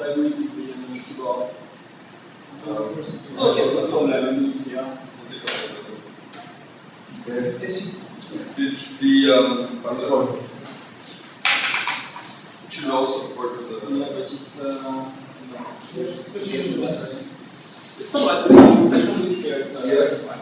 primary keyboard. Okay, so no problem. Here. Is the password should also work as a yeah, but it's no. It's alright. I can do it here. It's fine.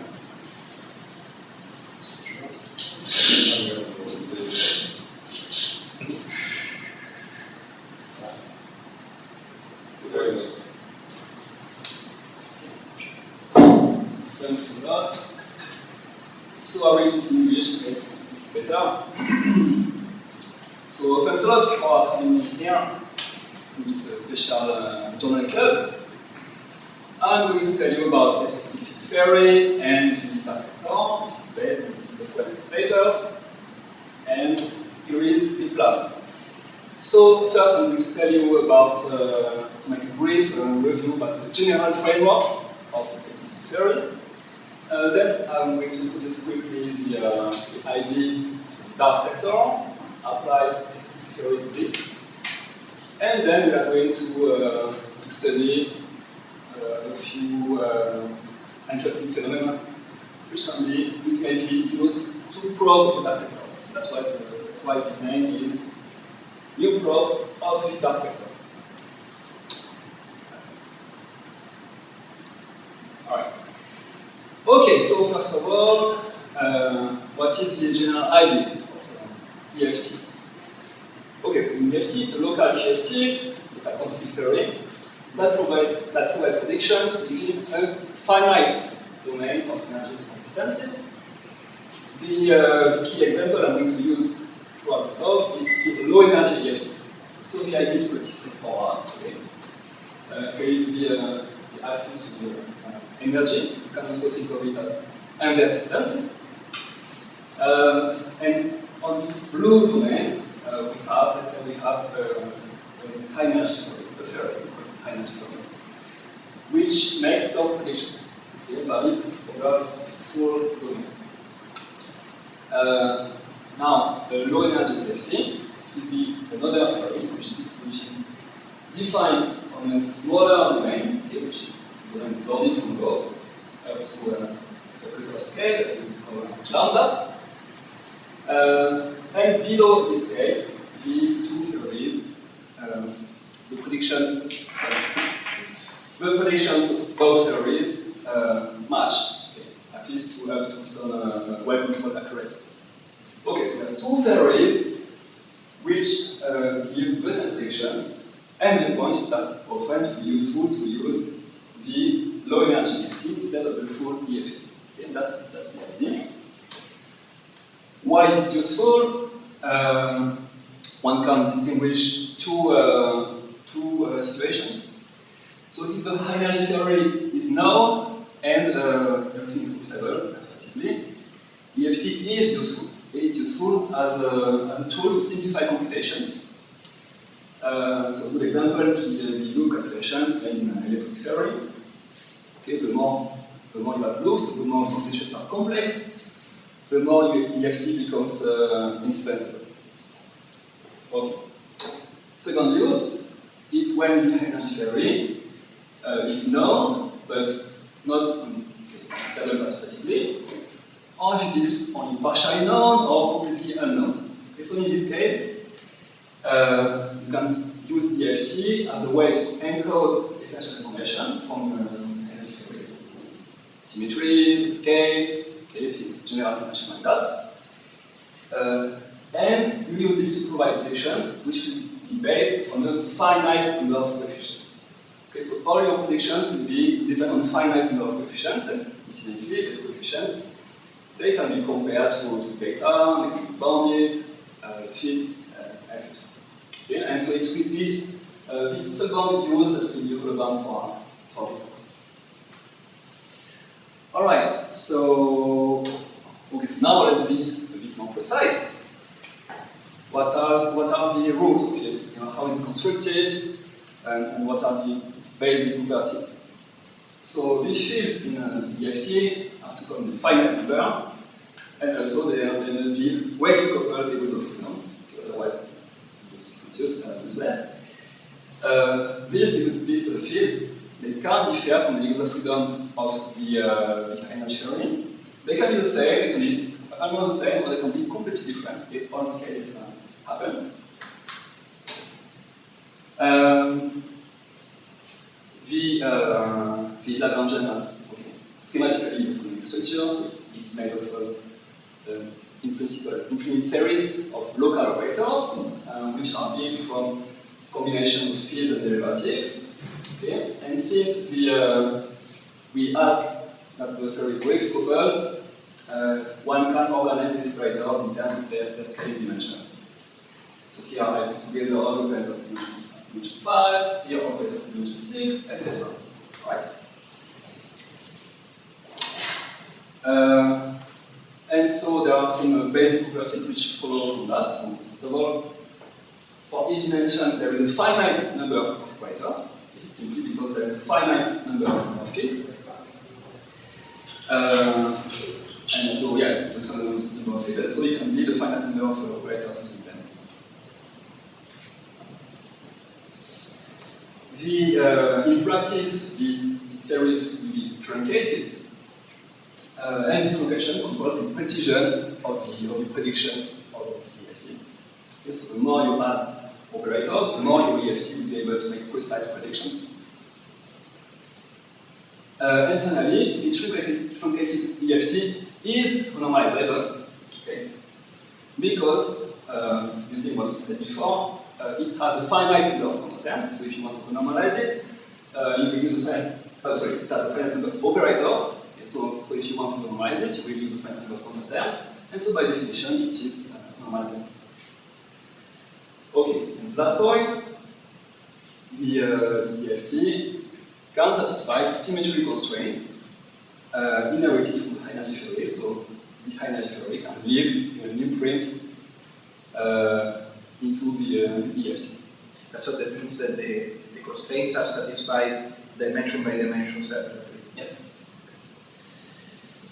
Thanks a lot. So I will speak in English, it's better. So thanks a lot for having me here to this special journal club. I'm going to tell you about ICTP-SAIFR and the dark sector. This is based on this sequence of papers. And here is the plan. So first I'm going to tell you about, to make a brief review about the general framework of ICTP-SAIFR. Then I'm going to introduce quickly the idea of the dark sector, apply ICTP-SAIFR to this. And then we are going to study a few interesting phenomena which can be ultimately used to probe the dark sector. So that's why the name is New Probes of the Dark Sector. Alright. Okay, so first of all, what is the general idea of EFT? Okay, so EFT is a local QFT, local quantific theory, that provides predictions within a finite domain of energies and distances. The key example I'm going to use throughout the talk is the low energy EFT. So the idea is pretty straightforward. Okay? Here is the axis of energy. You can also think of it as inverse distances. And on this blue domain, let's say we have a high energy theory, high energy theory, which makes some predictions, okay, valid over this full domain. Now, the low energy EFT will be another theory which is defined on a smaller domain, okay, which is bounded from above up to a cutoff scale that we call lambda. And below this scale, the two theories, the predictions of both theories match, okay, at least up to some well-controlled accuracy. Okay, so we have two theories which give recent predictions, and the point is that often it will be useful to use the low energy EFT instead of the full EFT. Okay, that's the idea. Why is it useful? One can distinguish two situations. So if the high energy theory is known and everything is computable mathematically, EFT is useful. It's useful as a tool to simplify computations. So good examples, the loop calculations in electric theory. Okay, the more you have loops, the more computations are complex, the more EFT becomes indispensable. Okay. Second use is when the high energy theory is known, but not computable mathematically, or if it is only partially known or completely unknown. Okay, so in this case, you can use EFT as a way to encode essential information from energy theories. Symmetries, scales, okay, things, general information like that. And you use it to provide predictions which will be based on a finite number of coefficients. Okay, so all your predictions will be depend on a finite number of coefficients, and ultimately these coefficients they can be compared to data, they can be bounded, fit, etc. Okay? And so it will be this second use that will be relevant for this topic. Alright, so okay, so now let's be a bit more precise. What are the rules of EFT? You know, how is it constructed, and what are its basic properties? So these fields in EFT have to come in finite number, and also they must be way to couple levels of freedom, otherwise EFT could use useless. these fields, they can differ from the degrees of freedom of the high-energy theory. They can be the same, they can be almost the same, or they can be completely different. Okay, all cases happen. The Lagrangian has schematically the following structure, so it's made of, in principle, infinite series of local operators, which are built from combination of fields and derivatives. Okay? And since we ask that the theory is weakly coupled, one can organize these operators in terms of their scaling dimension. So here I put together all operators in dimension 5, here operators in dimension 6, etc. Right? And so there are some basic properties which follow from that. So first of all, for each dimension there is a finite number of operators, simply because there is a finite number of fields. And so yes, there's a number of fields, so you can build a finite number of operators using them. In practice, this series will be truncated. And this truncation controls the precision of the predictions of the EFT. Okay, so the more you add operators, the more your EFT will be able to make precise predictions. And finally, the truncated EFT is normalizable, okay? Because, using what we said before, it has a finite number of counterterms, so if you want to normalize it, you will use it has a finite number of operators. So if you want to normalize it, you will use a finite number of counterterms, and so by definition, it is normalizable. Okay, and the last point, the EFT can satisfy symmetry constraints inherited from the high-energy theory. So the high-energy theory can leave an imprint into the EFT. So that means that the constraints are satisfied dimension by dimension separately. Yes.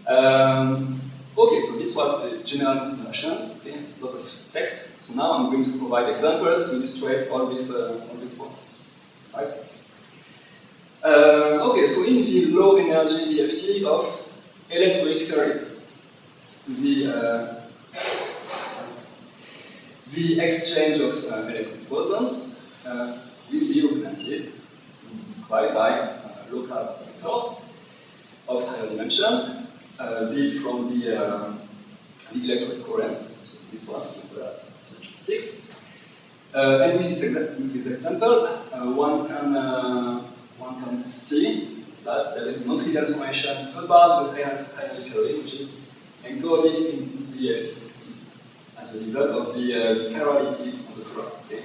Okay, so this was the general considerations. Okay, a lot of text. So now I'm going to provide examples to illustrate all these points. Right? Okay, so in the low energy EFT of electronic theory, the exchange of electronic bosons will be represented, described by local operators of higher dimension, be it from the electronic currents, so this one, as dimension 6. And with this example, one can see that there is non-trivial information about the high-energy theory, which is encoded in the EFT. It's at the level of the chirality of the currents. Okay?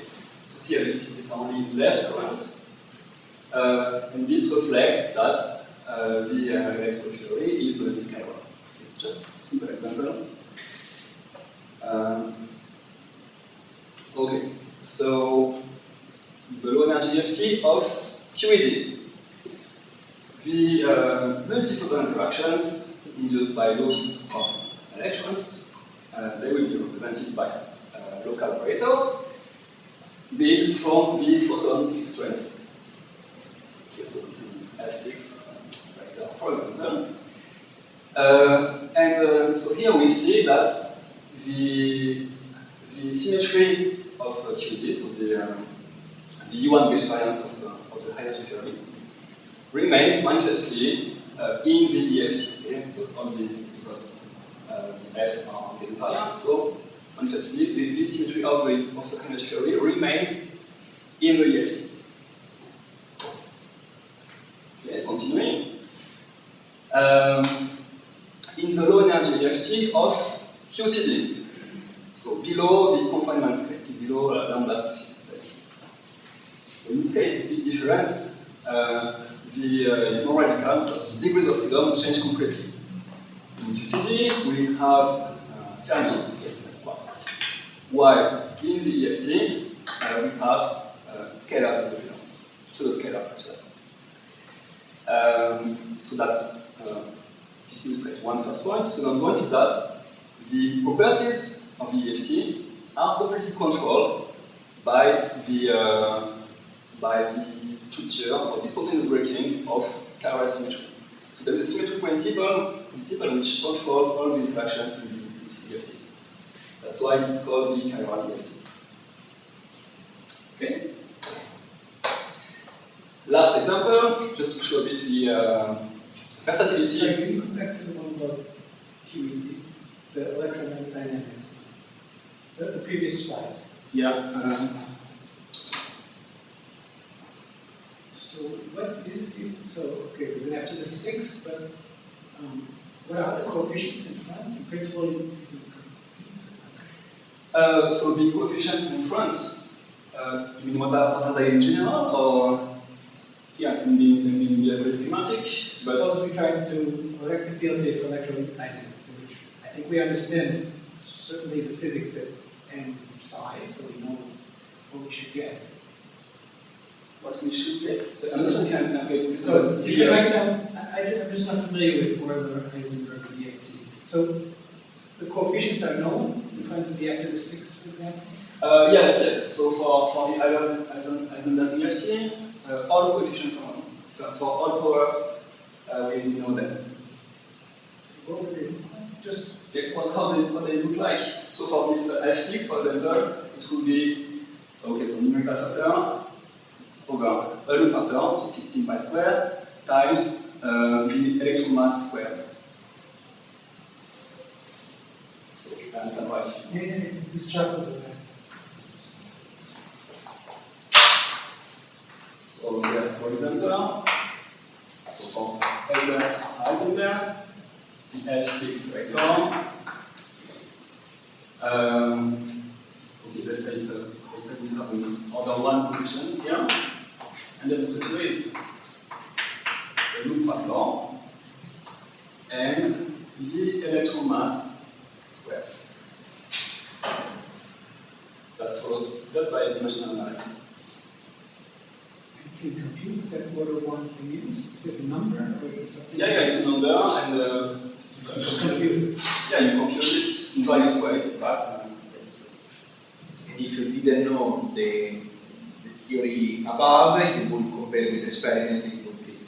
So here we see this only left currents, and this reflects that the electronic theory is scalar. It's just a simple example. Okay, so the low energy EFT of QED. The multifocal interactions induced by loops of electrons, they will be represented by local operators, be it from the photon fixed strength. Okay, so this is F6 vector, for example. So here we see that the symmetry of QED, so the U1 experience of the high-energy theory, remains manifestly in the EFT, okay? because the F's are invariant, so manifestly the symmetry of the high-energy theory remains in the EFT. Okay, continuing. In the low energy EFT of QCD, so below the confinement scale, below lambda specific. So in this case, it's a bit different. It's more radical because the degrees of freedom change completely. In QCD, we have fermions, okay, like quarks. While in the EFT, we have scalar degrees of freedom, pseudo-scalars actually. So that's this illustrates one first point. Second point is that the properties of the EFT are completely controlled by the by the structure or the spontaneous breaking of chiral symmetry. So there is a symmetry principle which controls all the interactions in the CFT. That's why it's called the chiral EFT. Okay? Last example, just to show a bit the versatility. Sorry, can you come back to the one about QED, the electromagnetic dynamics? The previous slide. Yeah. So what is it? So okay, there's an F to the 6, but what are the coefficients in front? In principle, So the coefficients in front, you mean what are they in general, or yeah, in the very schematic? But suppose we try to elect the field here for electrodynamics, in which I think we understand certainly the physics and psi, so we know what we should get. what we should get, I'm not sure if I'm So if you write down, I'm just not familiar with Euler, Heisenberg, and EFT. So the coefficients are known in front of the F to the 6, for example? Yes. So for the Heisenberg EFT, all coefficients are known. For all powers, we know them. What would they just How they look like. So for this F6, for example, it will be, okay, so numerical factor over a loop factor, so 16 pi squared, times the electron mass squared. So you can write. this chart over there. So yeah, for example, so for Euler Heisenberg, the F6 vector. Okay, let's say we have an order 1 coefficient here, and then the structure is the loop factor and the electron mass squared. That follows just by dimensional analysis. Can you compute that order 1 means? Is it a number or is it something? Yeah, it's a number, and Just compute it. yeah, you compute it in value squared, but yes. And if you didn't know the theory above, you would compare with experiment, it would fit.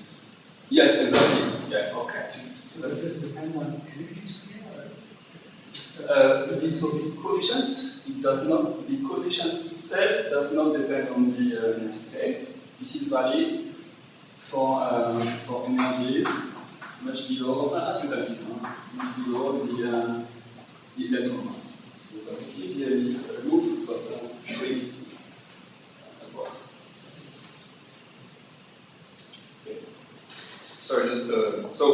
Yes, exactly. Yeah. Okay. So that does depend on energy scale or? So the coefficient, the coefficient itself does not depend on the energy scale. This is valid for energies much below, as you can see, much below the electron mass. So basically here is a loop, but shrink to upwards. That's it. Okay. Sorry, just so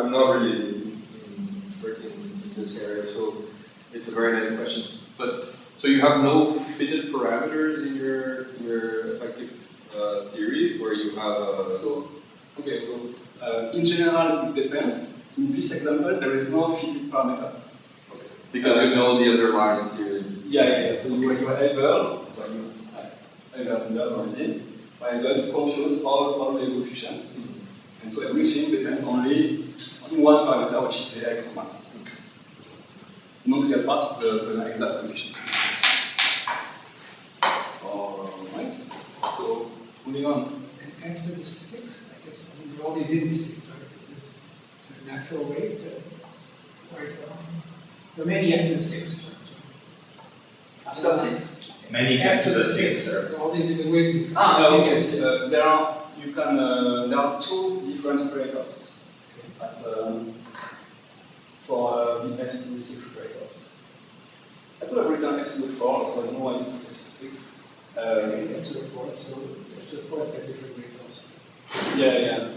I'm not really working in this area, so it's a very naive question. But so you have no fitted parameters in your effective theory, where you have in general, it depends. In this example, there is no fitted parameter. okay. Because you know the underlying theory. Yeah. So you are able, to compute all the coefficients. And so everything depends only on one parameter, which is the electron mass. The non-trivial part is the exact coefficients. Alright, so moving on. And after the 6th, I guess, I mean, there are all these indices, right? Is there a natural way to write or maybe after the 6th term. After 6? Many After the 6th sixth term, terms. all these different ways. Okay. There are two different operators for the F to the 6 operators. I could have written F to the 4, so I know why F to the 6. After the 4th, so after the 4th, there are different ways also. Yeah.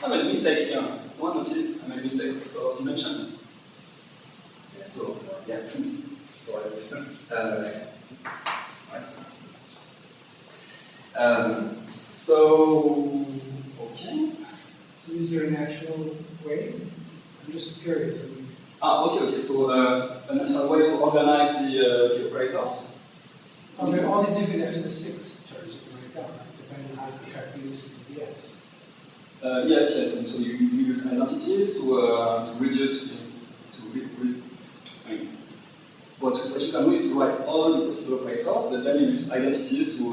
I made a mistake here. One notice I made a mistake for dimension. So, yeah, it's for it. So, okay. So is there a natural way? I'm just curious. Okay. So, a natural way to organize the operators. Oh, there are all these different after the 6th terms you can write down, right? Depending on how you contract the units and the Fs. Yes, and so you use identities to reduce, to what you can do is to write all the possible operators, but then you use identities to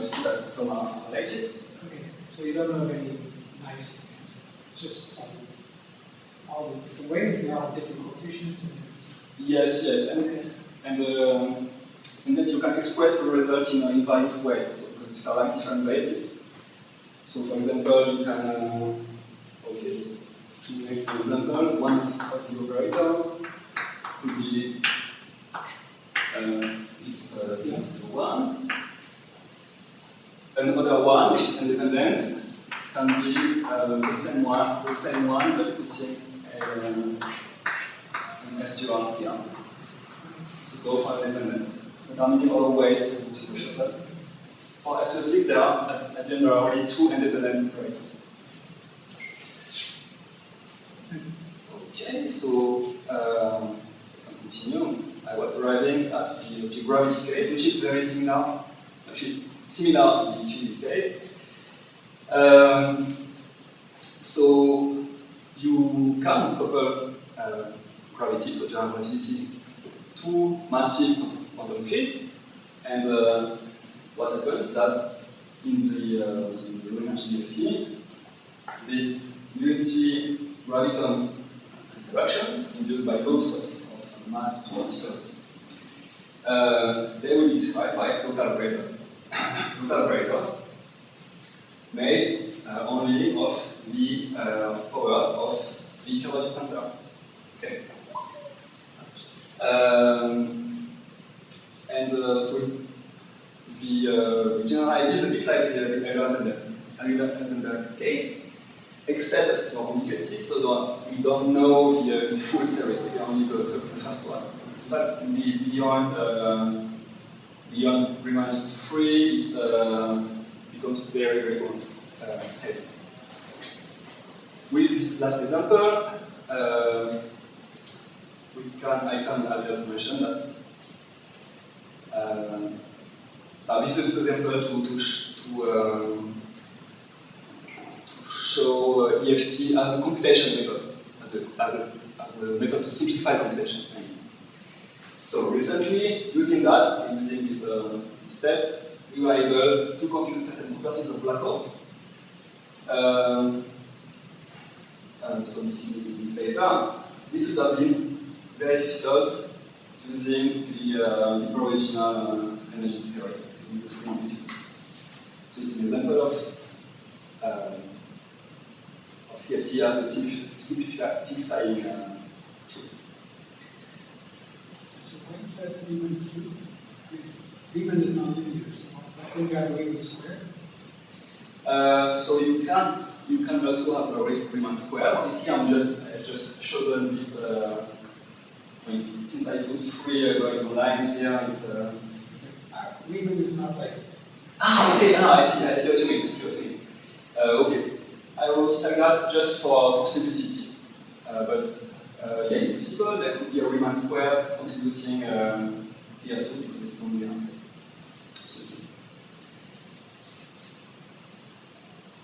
see that some are related. Okay, so you don't know any nice answer. It's just some, all these different ways, there are different coefficients. Yes, and then you can express the result in various ways also, because these are like different bases. So for example, you can, okay, just to make an example, one of the operators could be this one. Another one, which is independent, can be the same one, but putting an FG1 here. So go for independence. There are many other ways to show that. For F26, there are, at the end, there are only 2 independent operators. Okay, so continue. I was arriving at the gravity case, which is very similar, to the utility case. So you can couple gravity, so general relativity, to massive quantum fields, and what happens is that in the low energy EFT, these multi-gravitons interactions induced by loops of mass particles, they will be described by local operators made only of the powers of the curvature tensor. Okay. So the general idea is a bit like the Euler-Rosenberg case, except that it's more complicated, so we don't know the full series, we only the first one. In fact, beyond Riemann 3, it becomes very, very heavy. With this last example, I can just mention that this is an example to show EFT as a computation method, as a method to simplify computations. So recently, using this step, we were able to compute certain properties of black holes. So this is in this paper. This would have been very difficult using the original energy theory, the free amplitudes. So it's an example of EFT as a simplifying tool. So why is that Riemann cube? Riemann is not linear, so why can't you have a Riemann square? So you can also have a Riemann square. Here I've just chosen this. Since I put 3 graviton lines here, it's Riemann is not like. Okay. I see what you mean. Okay. I wrote it like that just for simplicity. But in principle, there could be a Riemann square contributing here too, because it's only yes. Absolutely.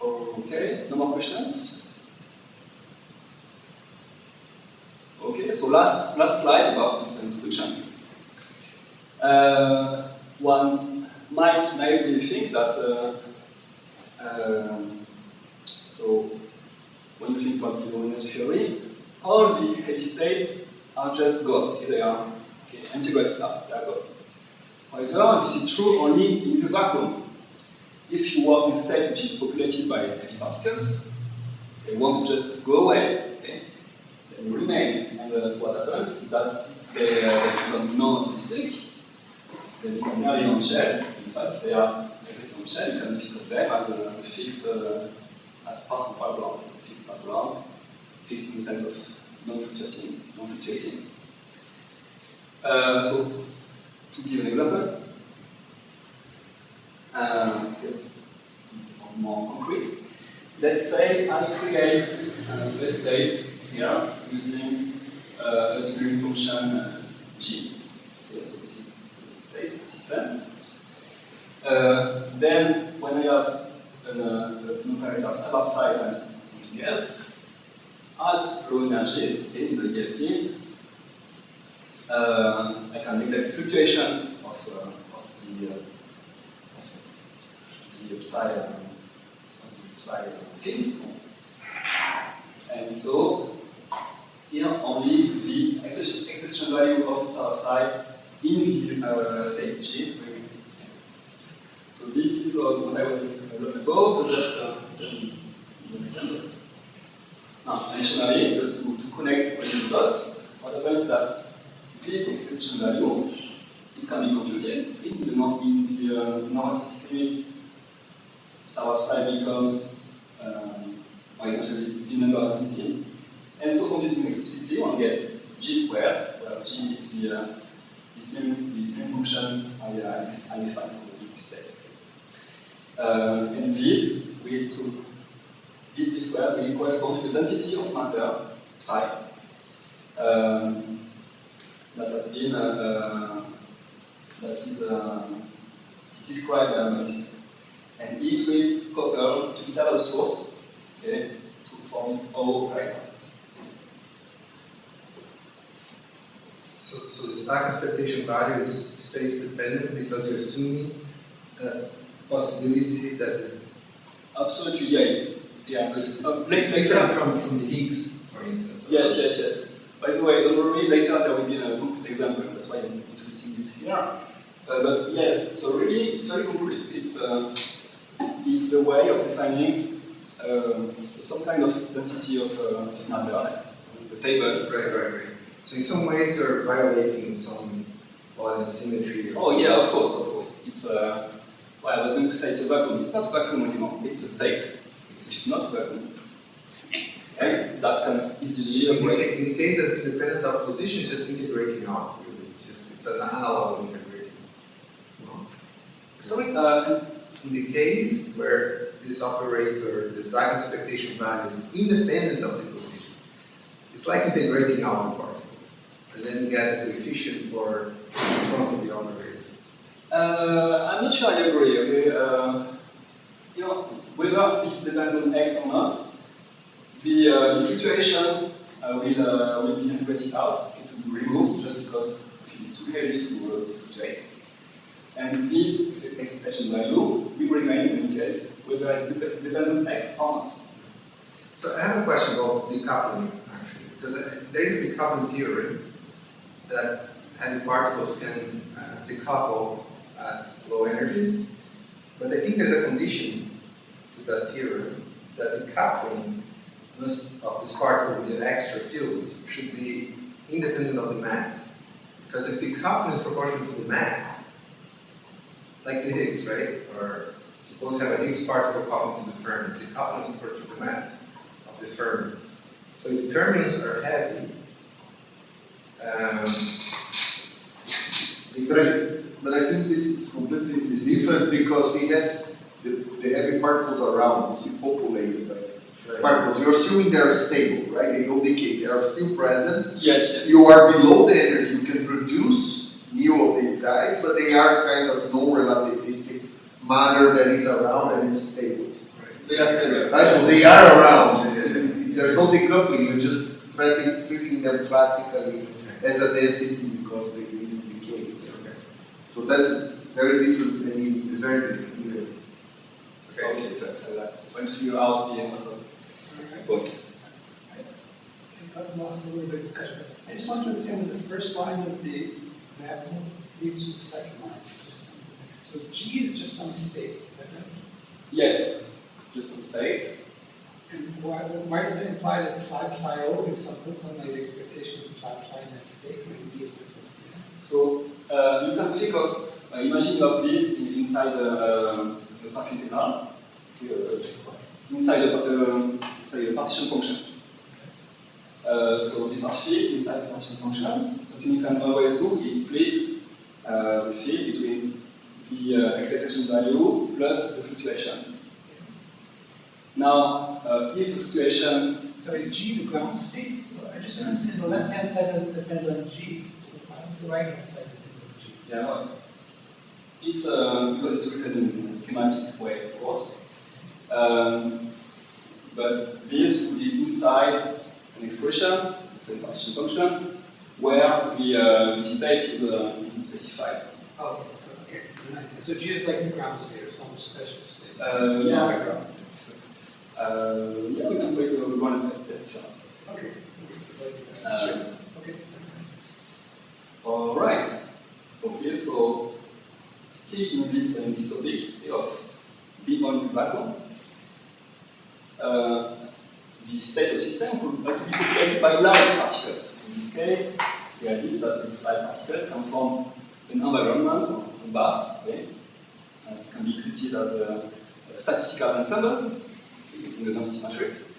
Okay, no more questions? Okay, so last slide about this introduction. One might naively think that so when you think about the low energy theory, all the heavy states are just gone. Okay, they are integrated up, they are gone. However, this is true only in the vacuum. If you work in a state which is populated by heavy particles, they won't just go away, okay? They will remain. And so what happens is that they become non-atomistic, they become nearly on-shell. In fact, they are exactly on-shell. You can think of them as a fixed, as part of our fixed background, fixed in the sense of non-fluctuating. So, to give an example, more concrete, let's say I create a state here using a scaling function g. Okay, so this is the state system. Then, when I have an operator sum upside times something else, at low energies in the EFT, I can neglect fluctuations of the upside things. And so here only the excitation value of the upside in the state G remains. So this is what I was saying above, just an example. Now, additionally, just to connect the dots, what happens is that this excitation value, it can be computed in the non-intensity limit. So upside becomes essentially the number density. And so computing explicitly, one gets G squared, where G is the same function I define for the state. And this G squared will correspond to the density of matter, psi, that has been described by this. And it will couple to the several source, okay, to form this O right. So this back expectation value is space dependent because you're assuming the possibility that is absolutely, yes. Yeah. different from the Higgs, for instance. Yes. By the way, don't worry, later there will be a concrete example, that's why I'm introducing this here. But yes, so really, it's very concrete. It's the way of defining some kind of density of matter, like the table. Right. So in some ways you're violating some balance symmetry. Oh yeah, of course. It's well, I was going to say it's a vacuum. It's not a vacuum anymore. It's a state, which is not a vacuum. Okay? That can easily operate. In the case that's independent of position, it's just integrating out. Really. It's an analog of integrating. No? Sorry. In the case where this operator, the exact expectation value is independent of the position, it's like integrating out the particle. And then you get a coefficient for in front of the operator. I'm not sure I agree. Okay, whether this depends on x or not, the fluctuation will be integrated out. It will be removed just because it is too heavy to fluctuate. And this excitation value will remain in any case, whether it depends on x or not. So I have a question about decoupling, actually, because there is a decoupling theory that heavy particles can decouple at low energies, but I think there's a condition to that theorem that the coupling of this particle with the extra fields should be independent of the mass. Because if the coupling is proportional to the mass, like the Higgs, right? Or suppose you have a Higgs particle coupled to the Fermi, the coupling is proportional to the mass of the Fermi. So if the Fermis are heavy, but I think this is completely different because he has the heavy particles around, you see, populated by particles. You're assuming they are stable, right? They don't decay, they are still present. Yes. You are below the energy, you can produce new of these guys, but they are kind of non-relativistic matter that is around and is stable. They are stable. Right? So they are around. There's no decoupling, you're just treating them classically as a density because they didn't decay. Okay. So that's very different, I mean, it's very different. Okay, first I was trying to figure out what was the point. I got lost a little bit of discussion, but I just want to understand that the first line of the example leads to the second line. So G is just some state, is that right? Yes, just some state. And why does that imply that psi O is something like the expectation of psi in that state when D is plus C? So you can think of, imagine of this inside the path integral, inside the partition function. So these are fields inside the partition function. So what you can always do is split the field between the excitation value plus the fluctuation. Now, if the fluctuation... So is G the ground state? I just don't understand the left-hand side doesn't depend on G, so why would the right-hand side depend on G? Yeah, well, it's because it's written in a schematic way, of course. But this would be inside an expression, it's a partition function, where the state is specified. Oh, so, okay, nice. So G is like the ground state or some special state. Yeah, not the ground state. Yeah, we can break the ground state, yeah, sure. Okay. Okay. All right. Okay, so still in this topic of big on the backbone, the state of the system could also be populated by light particles. In this case, the idea is that these light particles come from an environment, or a bath, okay? It can be treated as a statistical ensemble using the density matrix.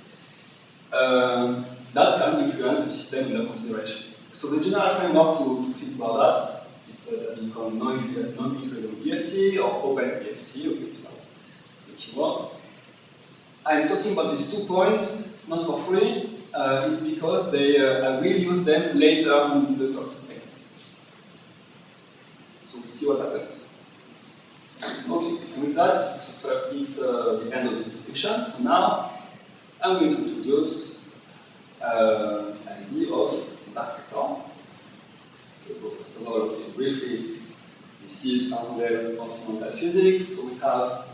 That can influence the system under consideration. So the general framework to think about that is that we call non-equilibrium EFT or open EFT, okay, these are the keywords. I'm talking about these 2 points, it's not for free, it's because I will use them later in the talk. Okay. So we'll see what happens. Okay, and with that, it's the end of this introduction. So now, I'm going to introduce the idea of dark sector. Okay, so first of all, okay, briefly, we see some level of mental physics. So we have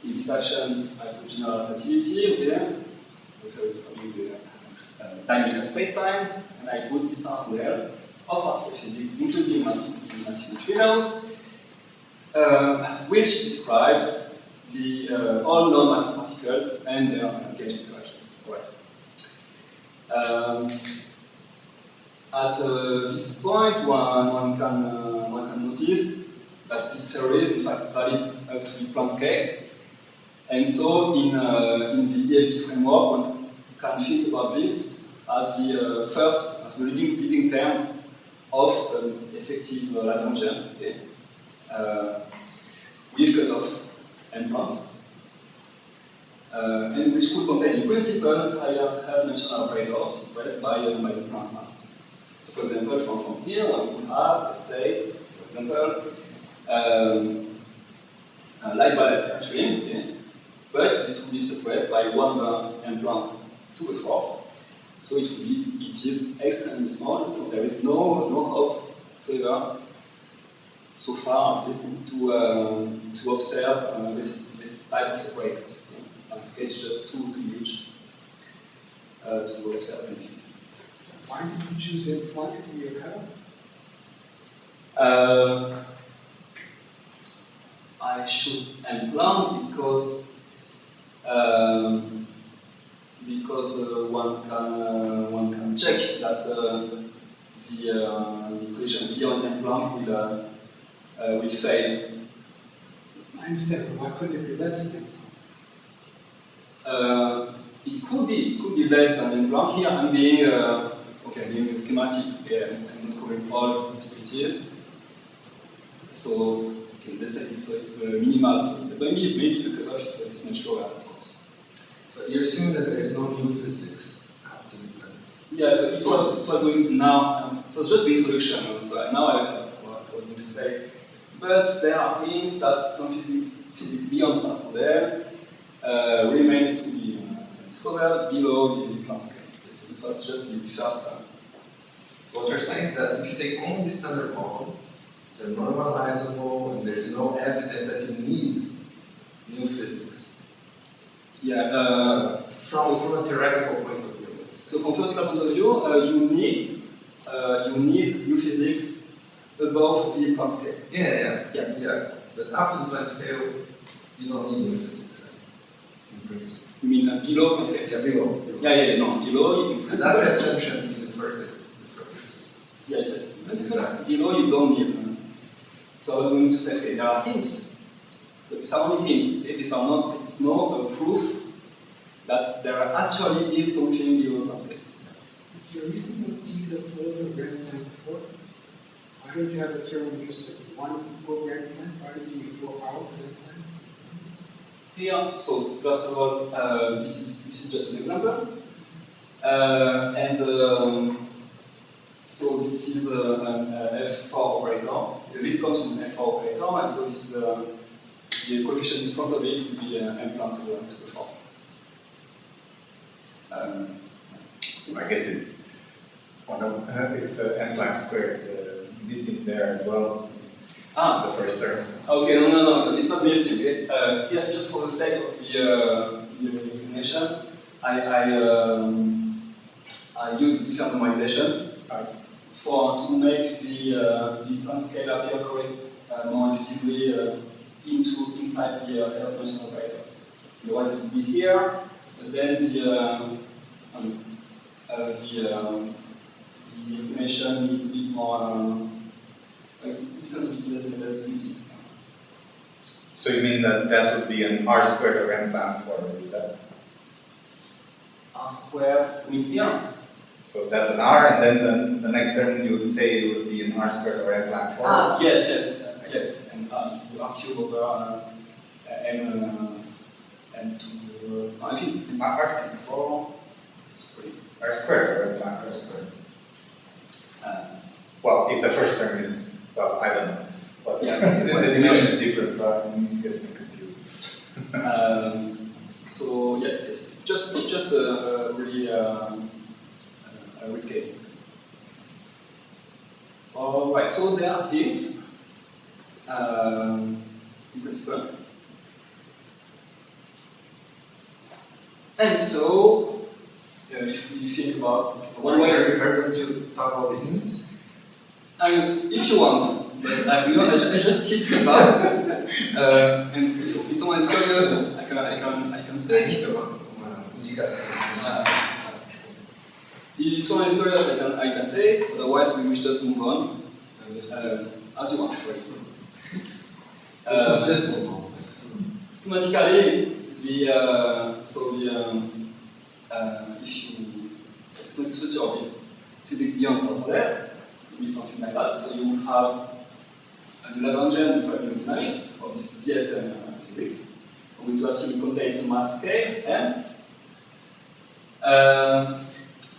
in this action hypergeneral relativity, okay, reference to the dynamical space-time, and I put this out there of particle physics, including massive neutrinos, which describes the all non-matter particles and their gauge interactions. All right. At this point, one can notice that this theory is in fact valid up to the Planck scale. And so, in the EFT framework, one can think about this as the leading term of effective Lagrangian, okay, with cutoff and Planck, and which could contain, in principle, higher dimensional operators suppressed by the Planck mass. So, for example, from here, one could have, let's say, for example, light balance actually, okay, but this will be suppressed by 1 m Planck to the 4th. So it is extremely small, so there is no hope whatsoever, so far at least, to observe this type of operators. Okay? Scale is just too huge to observe anything. So why did you choose a Planck to be your cutoff? I choose M Planck because one can check that the equation beyond M Planck will fail. I understand, but why couldn't it be less than It could be less than M Planck. Here I'm being schematic. Okay, I'm not covering all possibilities. So okay, let's say it's minimal. So maybe the cutoff is much lower, of course. So you're assuming that there is no new physics after the plan? Yeah, so it was going now. It was just the introduction. So now I was going to say, but there are hints that some physics beyond Stanford there remains to be discovered below the Planck scale. So it was just the first time. So what you're saying is that if you take only the standard model, they're normalizable, and there's no evidence that you need new physics. Yeah. From a theoretical point of view. So from theoretical point of view, you need new physics above the Planck scale. Yeah. But after the Planck scale, you don't need new physics, right? In principle. You mean below Planck scale? Yeah, below. Yeah, no, below in principle. That's the assumption in the first. Yes. Exactly. Below you don't need. So I was going to say, okay, there are hints, but these are only hints. Okay? These are not. It's no proof that there actually is something below Planck scale. Is your reason to T the flows of grand plan before? Why don't you have a term with just like one equal grand plan? Why do you need 4 powers of grand plan? Here, so first of all, this is just an example, so this is an F4 operator. This comes from an F4 operator, and so this is the coefficient in front of it will be M Planck to the 4th. I guess it's Oh no, it's n black squared missing there as well. Ah, The first terms. okay, no, it's not missing. Okay? Yeah, just for the sake of the explanation, I use different normalization to make the unscalar theory more intuitively inside the dimensional operators. Otherwise, it would be here, but then the explanation needs a bit more. It becomes a bit less easy. So you mean that would be an r squared or n plan form, is that? R squared, I mean here. So that's an r, and then the next term you would say it would be an r squared or n plan form? Ah, yes. And you r cube over n to, I think it's r4. R squared or n plan r squared? Well, if the first term is, well, I don't know. But yeah, the dimension is different, so it gets me confused. So yes, just really rescaling. All right, so there are hints in principle, and so if we think about one way. Are you going to talk about the hints? If you want, but I just keep this part. And if someone is curious, I can speak. If someone is curious, I can say it. Otherwise, we will just move on. As you want. Just move on. Schematically, if you schematic structure of this physics beyond there. Be something like that. So you have the Lagrangian describing dynamics of this DSM physics. We're going to assume it contains a mass scale M,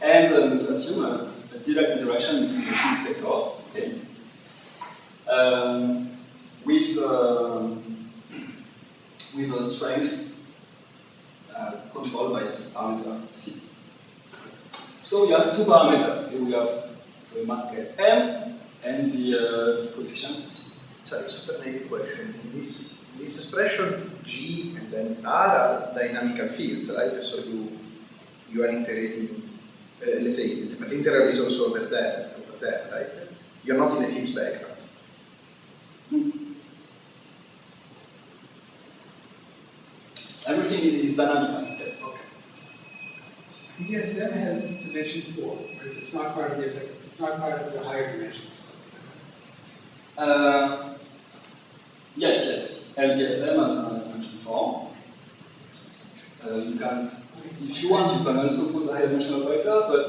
and we're going to assume a direct interaction between the two sectors. Okay. With a strength controlled by this parameter C. So we have two parameters. Okay? We have the mass scale M and the coefficient C. Sorry, super naive question. In this expression, G and then R are dynamical fields, right? So you are integrating, let's say, the integral is also over there, right? You're not in a fixed background. Everything is dynamical, yes, okay. DSM has dimension 4, but it's not part of the effect. It's not part of the higher dimensions. Yes. LDSM has a dimension 4. You can, if you want, you can also put higher dimensional operators, but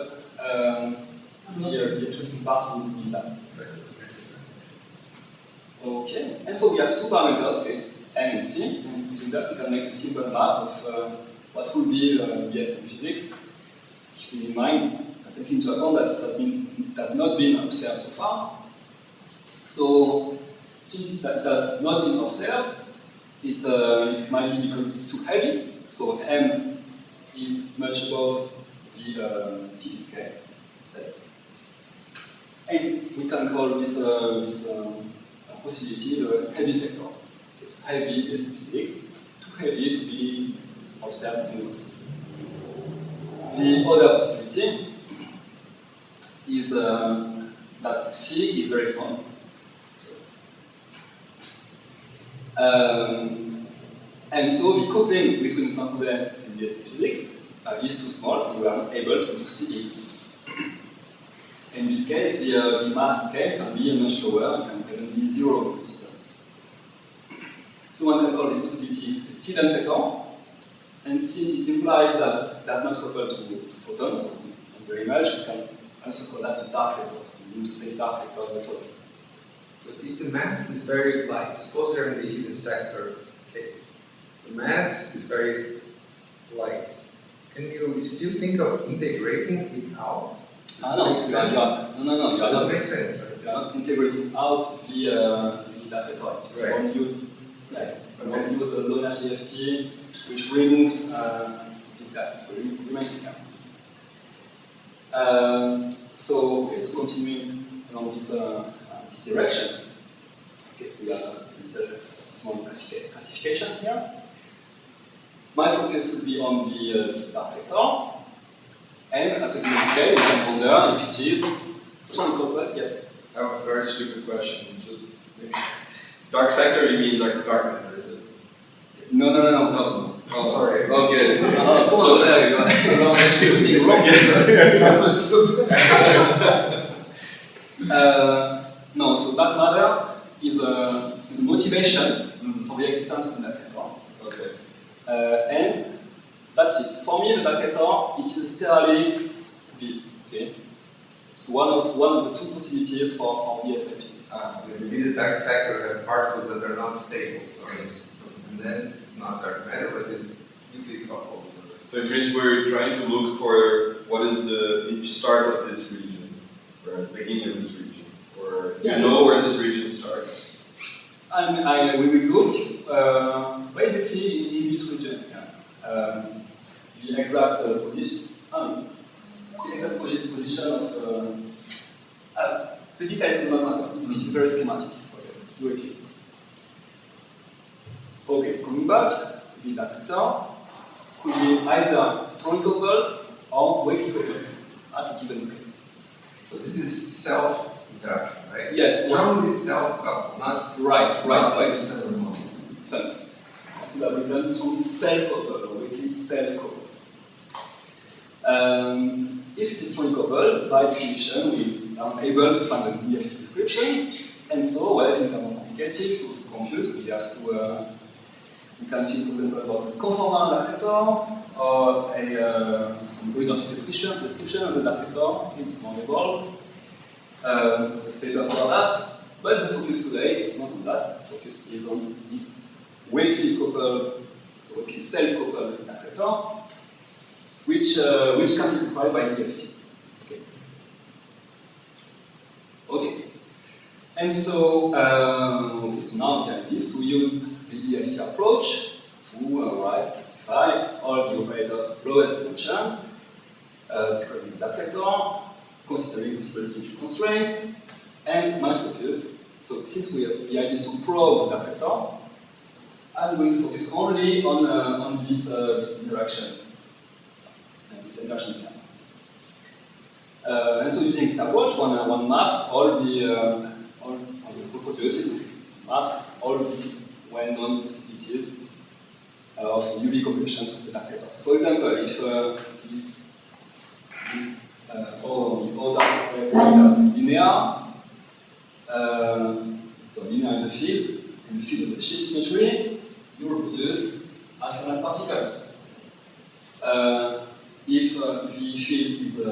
the interesting part will be that. Okay, and so we have two parameters, okay, M and C, and using that we can make a simple map of what will be DSM physics. Keeping in mind, taking into account that it has not been observed so far. So, since that has not been observed, it might be because it's too heavy. So M is much above the TP scale. And we can call this possibility the heavy sector. Okay, so heavy is physics, too heavy to be observed in the universe. The other possibility is that C is very small. And so the coupling between sample and DSM physics is too small, so we are not able to see it. In this case, the mass scale can be much lower, it can even be 0. So one can call this possibility hidden sector. And since it implies that it does not couple to photons, in the image, we can also call that a dark sector. So we need to say dark sector of the photon. But if the mass is very light, suppose you're in the hidden sector case, the mass is very light. Can you still think of integrating it out? No, you are Doesn't not. make sense, right? You are not integrating out the dark sector. You won't use, you won't use a low energy FT, which removes this guy, remains here. So, okay, so continuing along this, this direction, okay, so we have a little small classification here. My focus will be on the dark sector, and at a given scale, you can wonder if it is strong coupled. Yes? I have a very stupid question. Just dark sector, you mean like dark matter, is it? No. Oh, sorry. Okay. So there you go. No, so dark matter is a motivation for the existence of the dark sector. Okay. And that's it. For me, the dark sector, it is literally this. Okay, it's one of the two possibilities for ESFPs. Maybe the dark sector have particles that are not stable, for instance, and then it's not dark matter, but it's nuclear coupled. So in principle, we're trying to look for what is the start of this region, or the beginning of this region, or you know where this region starts. And we will look basically in this region. The exact position. The exact position of the details do not matter. This is very schematic. Okay, you will see. Okay, so coming back, the dark sector could be either strongly coupled or weakly coupled at a given scale. So this is self-interaction, right? Yes. Strongly self-coupled, not Right. external model. Thanks. We have written strongly self-coupled or weakly self-coupled. If it is strongly coupled, by definition, we aren't able to find an EFT description, and so, well, things are more complicated to compute. We have to, we can think, for example, about a conformal dark sector, or some kind of description of the dark sector. It's more involved. Papers about that, but the focus today is not on that. The focus is on the weakly coupled, weakly self-coupled dark sector, which can be defined by EFT. Okay. And so, so now the idea is to use the EFT approach to classify all the operators of lowest dimensions, describing the dark sector, considering possible symmetry constraints, and my focus. So since the idea is to probe the dark sector, I'm going to focus only on this interaction. This interaction term. And so using this approach, one maps all the proteoses, maps all the well-known possibilities of UV combinations of the dark sector. So for example, if all dark operators linear, linear in the field, and the field is a sheaf symmetry, you reproduce isolated particles. If the field is a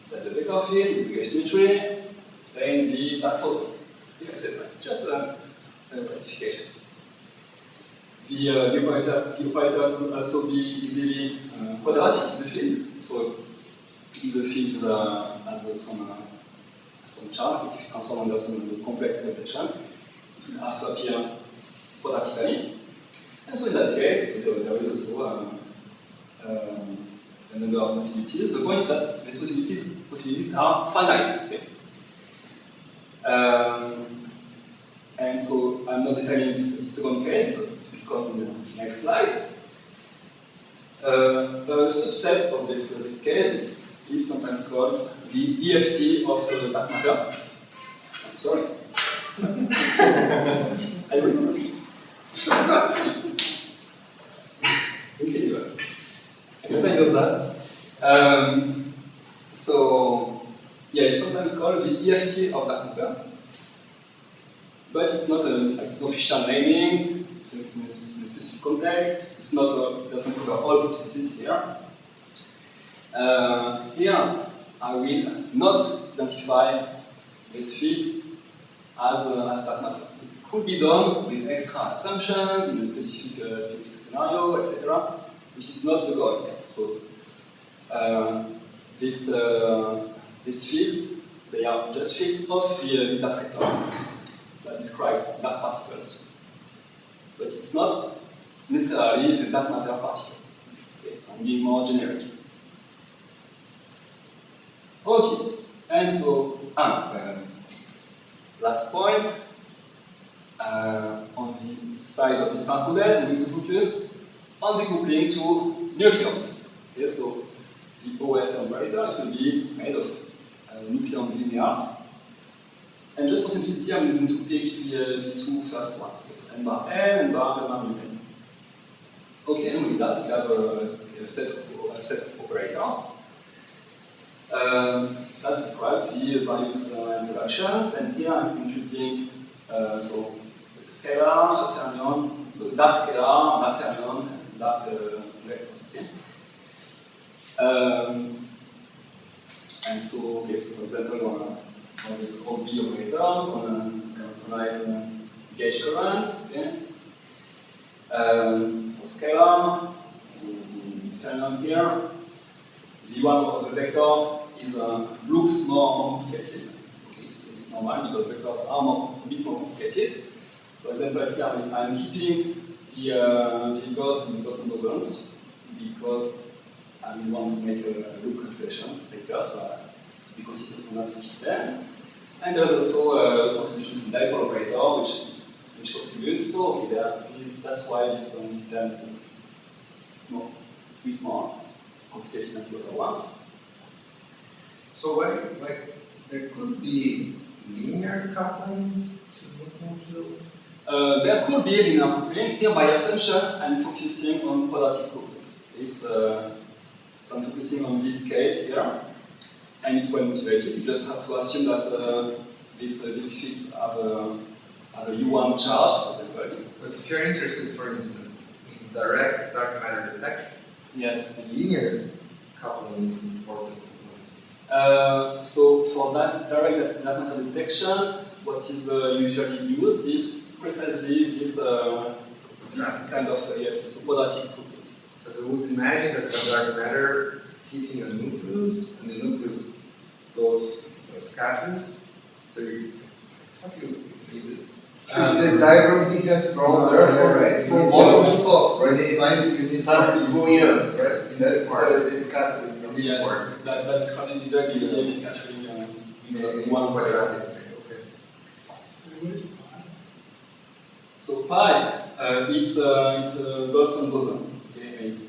vector field with gauge symmetry, then the dark photon, etc. It's just a classification. The operator could also be easily quadratic in the field. So if the field has some charge, which is transformed under some complex permutation, it will have to appear quadratically. And so in that case, there is also a number of possibilities. The point is that these possibilities are finite. Okay? And so I'm not detailing this second case because it will come in the next slide. A subset of this case is sometimes called the EFT of dark matter. I'm sorry. I will proceed. Okay, I can use that. So, yeah, it's sometimes called the EFT of dark matter, but it's not an official naming. It's in a specific context. It's not. It doesn't cover all possibilities here. Here, I will not identify these fields as dark matter. It could be done with extra assumptions in a specific scenario, etc. This is not the goal here. So these fields, they are just fields of the dark sector that describe dark particles. But it's not necessarily the dark matter particle. Okay, so I'm being more generic. Okay, and so, last point, on the side of the start model, we need to focus on the coupling to nucleons. Okay, so the OS operator, it will be made of nucleon linears. And just for simplicity, I'm going to pick the two first ones, n bar n and bar gamma mu n. Okay, and with that, we have a set of operators that describes the various interactions. And here I'm computing so scalar, fermion, so dark scalar, dark fermion, and dark vectors. Okay. And so, okay, so for example, on these OB operators, on analyze gauge currents. Okay. For scalar, fermion here, the one of the vector is looks more complicated. Okay, it's normal because vectors are a bit more complicated. For example, here I'm keeping the Gauss and the Gaussian bosons because I will want to make a loop calculation later, so be consistent from that to keep them. And there's also a contribution from dipole operator, which contributes. So okay, that's why this term is a bit more complicated than the other ones. So there could be linear couplings to nucleon fields? There could be linear coupling. Here, by assumption, I'm focusing on quadratic couplings. So I'm focusing on this case here, and it's well motivated. You just have to assume that these fields have a U1 charge, for example. But if you're interested, for instance, in direct dark matter detection, yes, linear coupling is important. So for that direct dark matter detection, what is usually used is precisely this kind of EFT, so quadratic coupling. Because I would imagine that the dark matter hitting a nucleus, and the nucleus goes scatters. So how do you read it? The diagram he has drawn there from bottom to top, right? It's nice. You need time to go years. That's the scattering. Yes, that describes exactly the scattering in one quadratic. Okay. So what is pi? So pi, it's a Boston boson. Okay, it's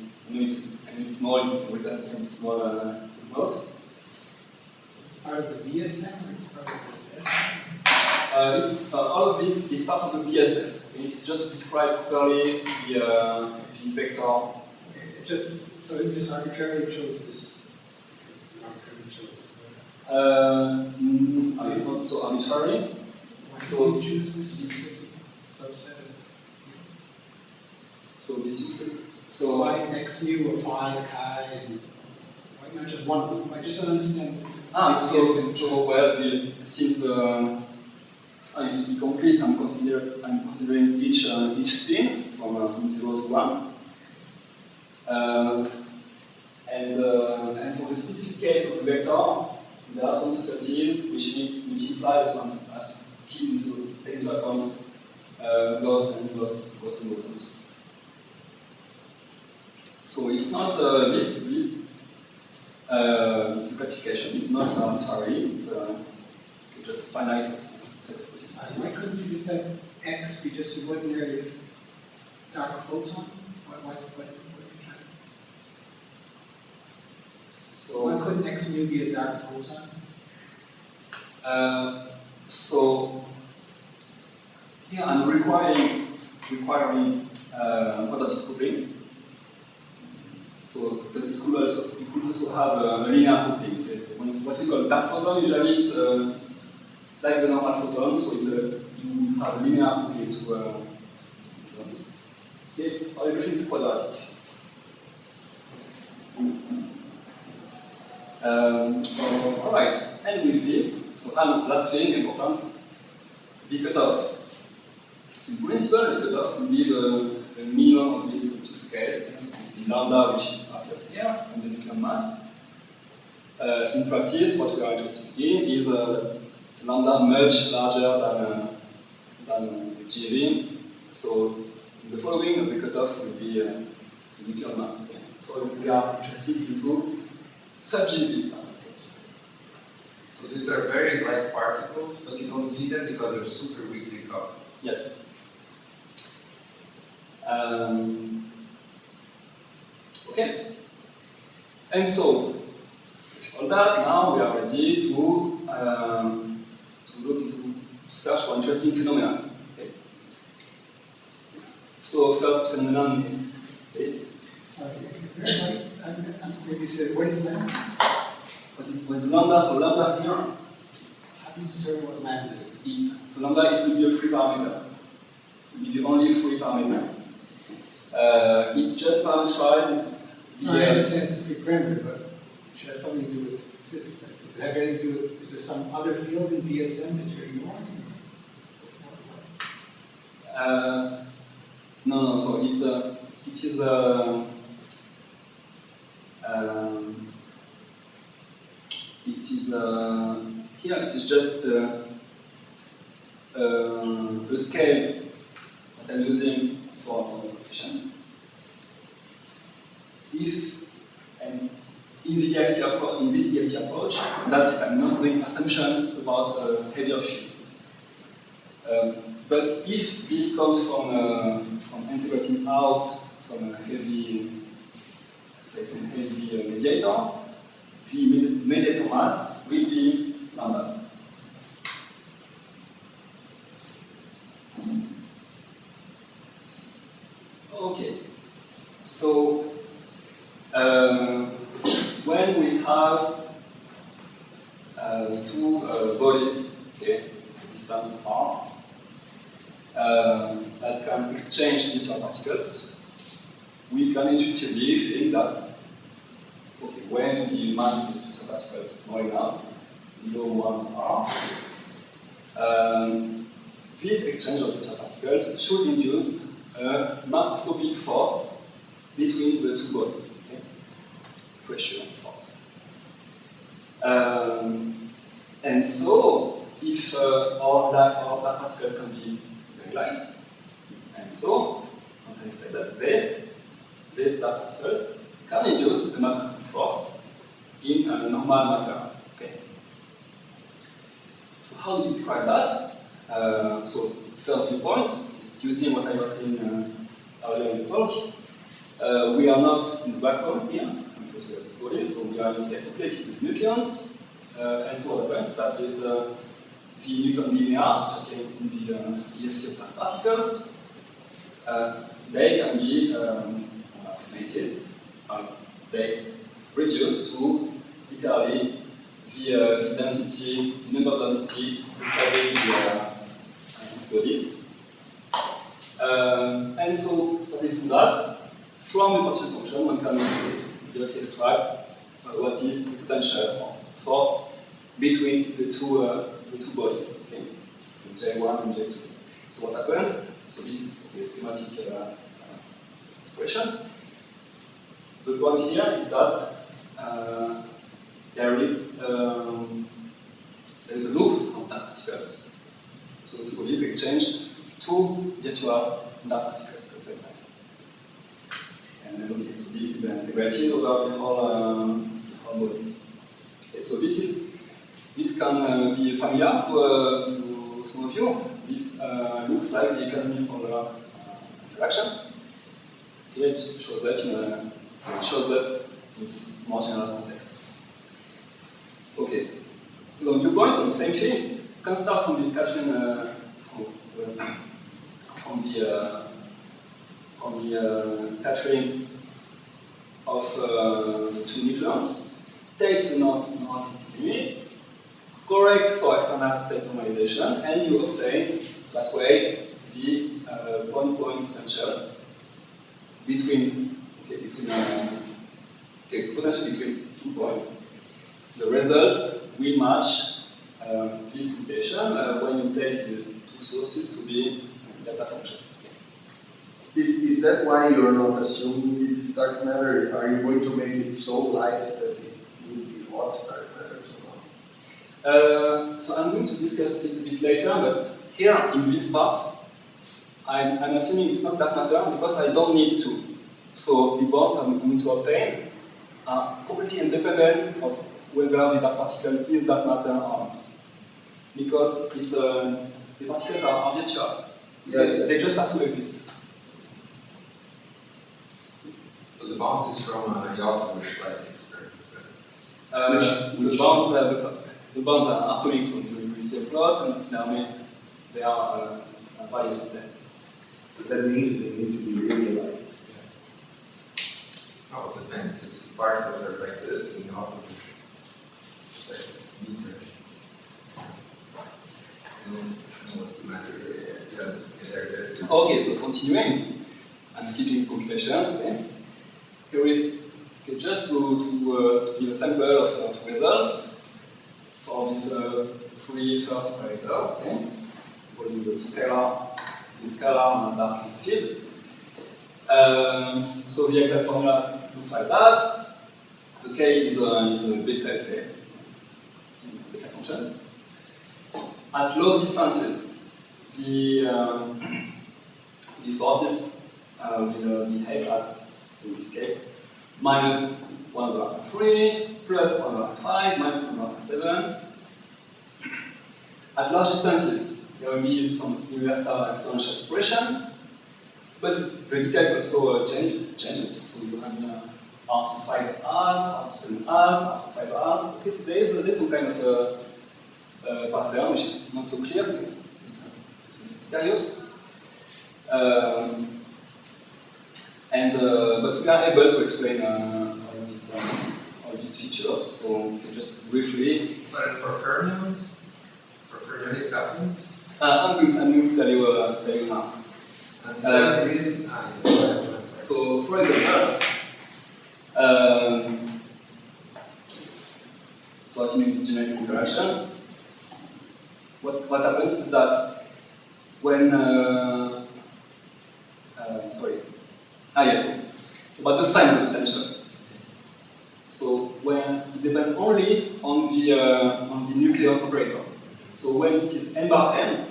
small. It's written in small footnote. So it's part of the BSM or it's part of the SM? All of it is part of the BSM. Okay? It's just to describe properly the vector. Okay, so it just arbitrarily chose this because it arbitrarily chose it. It's not so arbitrary. Why So- did you choose this specific subset of? So this So why x mu or phi, chi, and why not just one of them? I just don't understand. So well, since it's to be complete, I'm considering each spin from 0 to 1. And for the specific case of the vector, there are some certainties which imply that one has to take into account Gauss and Gaussian bosons. So it's not this classification is not arbitrary. It's just a finite set of possibilities. Why couldn't you just have x be just an ordinary dark photon? Why So couldn't x mu be a dark photon? So here I'm requiring quadratic coupling. So it could also have a linear coupling. Okay? What we call dark photon usually it's like the normal photon, so you have a linear coupling to photons. Everything is quadratic. All right, and with this, so last thing important, the cutoff. So in principle, the cutoff will be the minimum of these two scales, the lambda which appears here, and the nuclear mass. In practice, what we are interested in is the lambda much larger than GV. So in the following, the cutoff will be the nuclear mass. Okay? So we are interested into sub-GV parameters. So these are very light particles, but you don't see them because they're super weakly coupled. Yes. Okay. And so, on that, now we are ready to look into, to search for interesting phenomena. Okay. So, first phenomenon. Okay. Sorry, maybe you said, what is lambda? What is lambda? So, lambda here. How do you determine what lambda is? So, lambda, it will be a free parameter. It will be the only free parameter. It just parameterizes the. No, I understand it's a free parameter, but it should have something to do with physics. Right? Does it have anything to do with, is there some other field in BSM that you're ignoring? No, so it is here it is just a scale that I'm using for the coefficients. If and in this EFT approach, that's it. I'm not doing assumptions about heavier fields. But if this comes from integrating out some heavy, let's say some heavy mediator, the mediator mass will be lambda. Okay, so when we have two bodies, okay, for distance r, that can exchange neutral particles, we can intuitively think that okay, when the mass of this neutral particle is small enough, below 1 r, this exchange of neutral particles should induce a macroscopic force between the two bodies, okay? Pressure force. And so, if our dark particles can be very light, and so, I can say that these dark particles can induce a macroscopic force in a normal matter. Okay. So how do we describe that? So first viewpoint is using what I was saying earlier in the talk. We are not in the vacuum here because we have these bodies, so we are instead populated with nucleons. And so what happens that is the nucleon linears, which are in the EFT particles, they can be estimated. They reduce to literally the density, the number density describing these bodies. And so, starting from that, from the potential function, one can directly extract what is the potential or force between the two bodies. Okay, so J1 and J2. So what happens? So this is the schematic expression. The point here is that there is a loop of dark particles. So the two bodies exchange two virtual dark particles at the same time. And okay, so this is integrated over the whole bodies. Okay, so this can be familiar to some of you. This looks like the Casimir polar interaction. Here it shows up in this more general context. Okay, so the viewpoint on the same thing, you can start from the scattering from the scattering of the two nucleons, take the non-intensity limits, correct for external state normalization, and you obtain that way the point-point potential between potential between 2 points. The result will match this computation when you take the two sources to be delta functions. Is that why you're not assuming this is dark matter? Are you going to make it so light that it will be hot dark matter somehow? So I'm going to discuss this a bit later, but here in this part, I'm assuming it's not dark matter because I don't need to. So the bonds I'm going to obtain are completely independent of whether the dark particle is dark matter or not. Because it's, the particles are virtual. They just have to exist. So the bounds is from Yalta-Schleich experiment, The bonds are coming, so you will see a plot, and there are values there. But that means they need to be really light. Oh, it depends. If the particles are like this, then you have to just like meter. And then what's the matter? There's the Okay, so continuing, I'm skipping computations. Okay, here is just to give a sample of results for these three first operators. Okay, calling the scalar and dark field. So the exact formulas look like that. The k is a Bessel k. It's a Bessel function. At low distances, the forces will behave as, so in this case, minus 1/3, plus 1/5, minus 1/7. At large distances, there will be some universal exponential expression, but the details also changes. So you have R to 5 half, R to 7 half, R to 5 half. Okay, so there's some kind of pattern which is not so clear. It's mysterious. But we are able to explain all these features. So we can just briefly. So for fermions, for fermionic couplings. I'm going to tell you now. And is that the reason? So, for example, so assuming this genetic interaction, what happens is that when about the sign of the potential. So when it depends only on the nuclear operator. So when it is n bar n,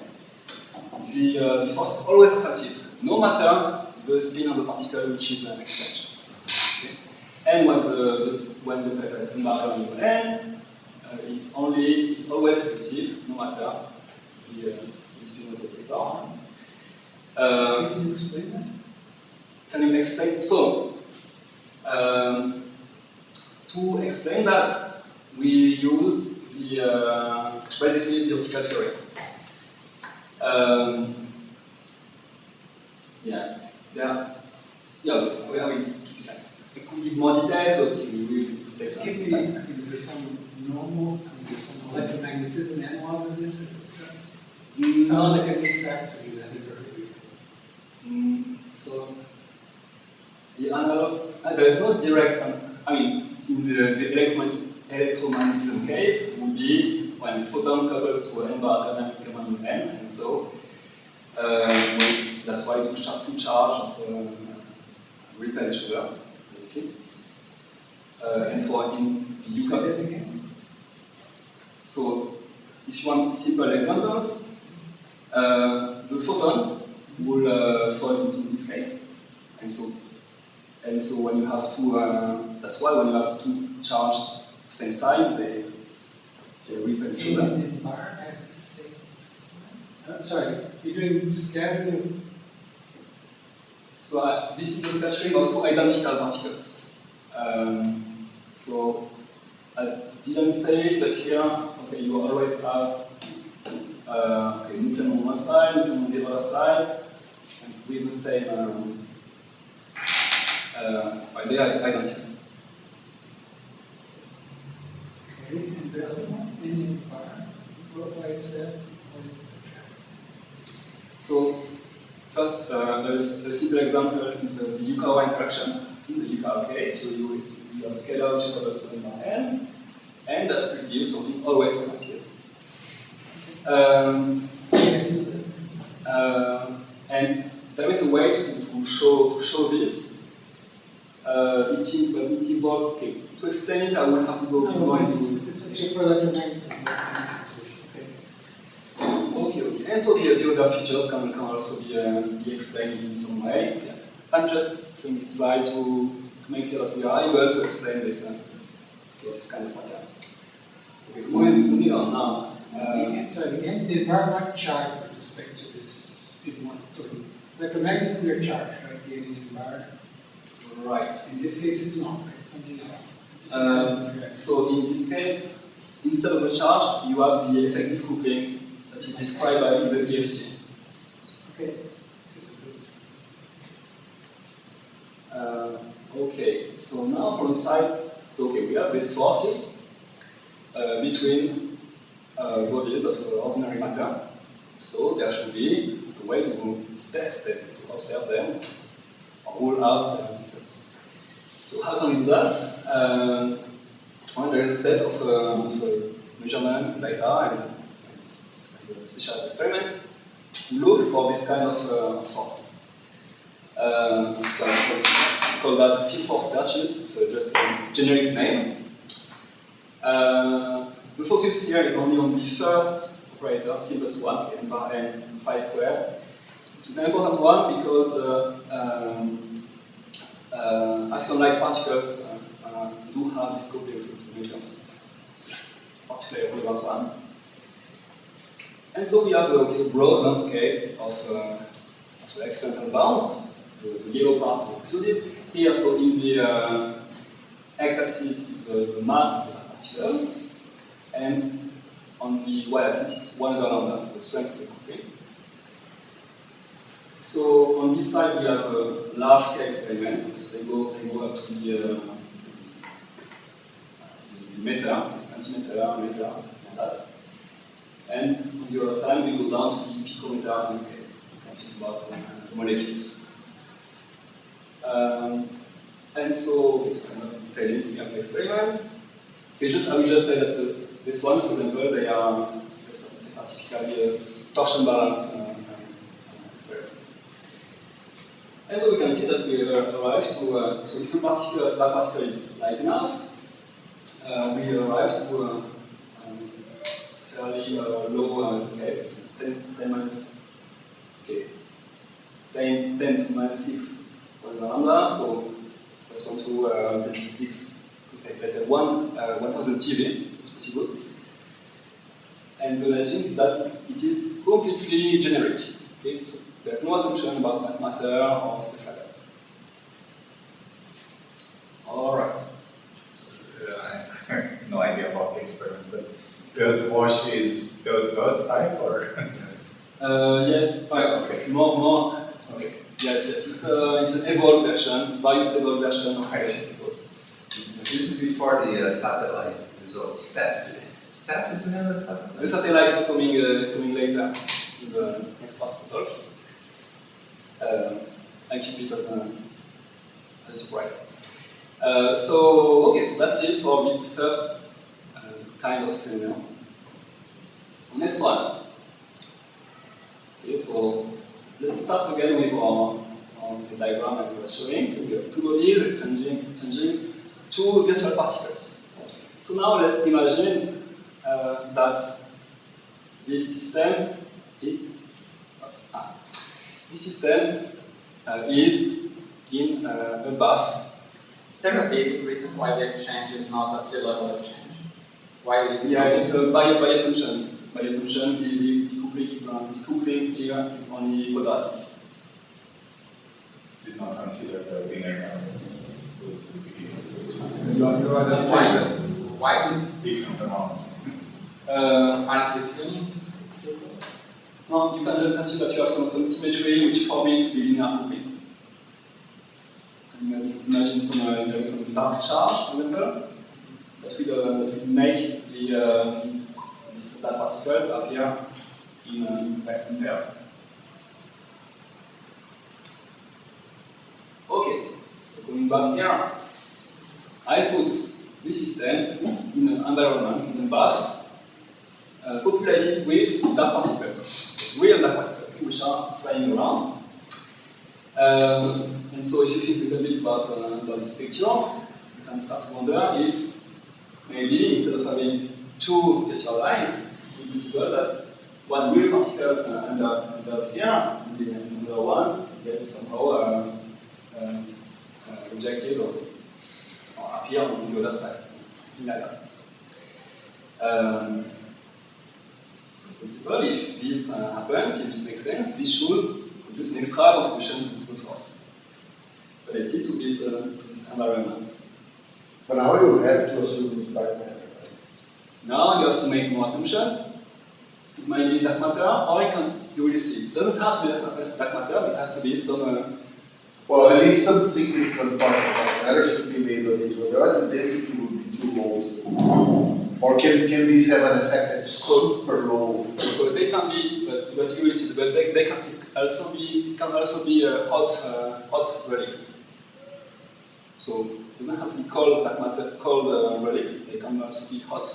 the force is always attractive, no matter the spin of the particle which is exchanged. Okay? And when the operator is n bar n over n, it's always repulsive, no matter the spin of the operator. Can you explain that? Can you explain? So, to explain that, we use basically the optical theory. We skip it. I could give more details, but we will take some time. Is there some normal, there's some electromagnetism analog of this? Sound like a new factor you had never heard before. So, the analog, there is no direct, in the electromagnetism case, it would be when the photon couples to n bar gamma mu n, and so that's why two charges repel each other, basically. And for in the UFABC. So, if you want simple examples, the photon will fall into this case, and so when you have two, that's why when you have two charges same sign, they repel each other. In bar at the same I'm sorry, you're doing scattering. So this is the scattering of two identical particles. So I didn't say it, but here, okay, you always have nucleon on one side, nucleon on the other side, and with the same. They are identical. Yes. Okay, and the other one, in bar, why is that? So, first, there's a simple example in the Yukawa interaction. In the Yukawa case, so you have a scalar which covers n bar n, and that will give something always attractive. And there is a way to show this. It involves, okay, to explain it, I will have to go more into. Check for electromagnetism. Okay. And so the other features can also be explained in some way. Okay. I'm just showing this slide to make clear that we are able to explain this Okay, this kind of patterns. Okay, so moving on now. Sorry, the environment charge with respect to this one. So electromagnetic is clear charge, right? Given in the environment. Right. In this case, it's not, right? It's something else. So in this case, instead of a charge, you have the effective coupling that is described by the EFT. Okay. Okay, so now from the side, so okay, we have these forces between bodies of ordinary matter. So there should be a way to test them, to observe them, or rule out their resistance. So how can we do that? Well, there is a set of measurements and data and specialized experiments to look for this kind of forces. So I call that FIFO searches, it's just a generic name. The focus here is only on the first operator, simplest one, okay, n bar n phi squared. It's an important one because axion-like particles do have this coupling to neutrons. It's a particularly relevant one. And so we have a broad landscape of experimental bounds. The yellow part is excluded. Here, so in the x-axis is the mass of the particle, and on the y-axis is 1 over lambda, the strength of the coupling. So on this side we have a large-scale experiment, so they go up to the meter, centimeter, meter, and that. And on the other side we go down to the picometer and scale. You can think about molecules. And so, okay, so I'm not detailing the experiments. Okay, I will just say that these ones, for example, these are typically torsion balance experiments. And so we can see that we arrive to, so if that particle is light enough, we arrive to a fairly low scale, 10 minus, okay, 10 to minus 6 lambda, so correspond to 10 to 6, let's say 1000 TeV, it's pretty good. And the nice thing is that it is completely generic. Okay? So there's no assumption about dark matter or stuff like that. Alright. I have no idea about the experiments, but earth wash is earth first type or? Yes, okay. More. Okay. Yes. It's an evolved version, various evolved version of it. This is before the satellite results. STEP is the name of the satellite? The satellite is coming later in the next part of the talk. I keep it as a surprise. So that's it for this first kind of phenomenon. So next one. Okay, so let's start again with the diagram I was showing. We have two bodies exchanging two virtual particles. So now let's imagine that this system is in a bath. Is there a basic reason why the exchange is not a two-level exchange? Why is it? Yeah, it's by assumption. By assumption, the coupling here is only quadratic. Did not consider the linear elements. Why is Different amount. aren't you tuning? No, you can just consider that you have some symmetry which forbids the linear coupling. You can imagine there is some dark charge, for example, that will make these dark particles appear in pairs. Okay, so going back here, I put this system in an environment, in a bath, populated with dark particles, real dark particles, which are flying around. And so if you think a little bit about this picture, you can start to wonder if maybe instead of having two virtual lines, it would be possible that one real particle enters here, and the another one gets somehow rejected or appear on the other side. something like that. So in principle, if this happens, if this makes sense, this should produce an extra contribution to the force related to this environment. But now you have to assume it's dark matter, right? Now you have to make more assumptions. It might be dark matter, or you will see. It doesn't have to be dark matter, but it has to be some. Well, at least some significant part of dark matter should be made of this. Otherwise, the density would be too low. Or can these have an effect that's super low? So they can be, but you will see. But they can also be hot relics. So it doesn't have to be cold dark matter, cold relics. They can also be hot.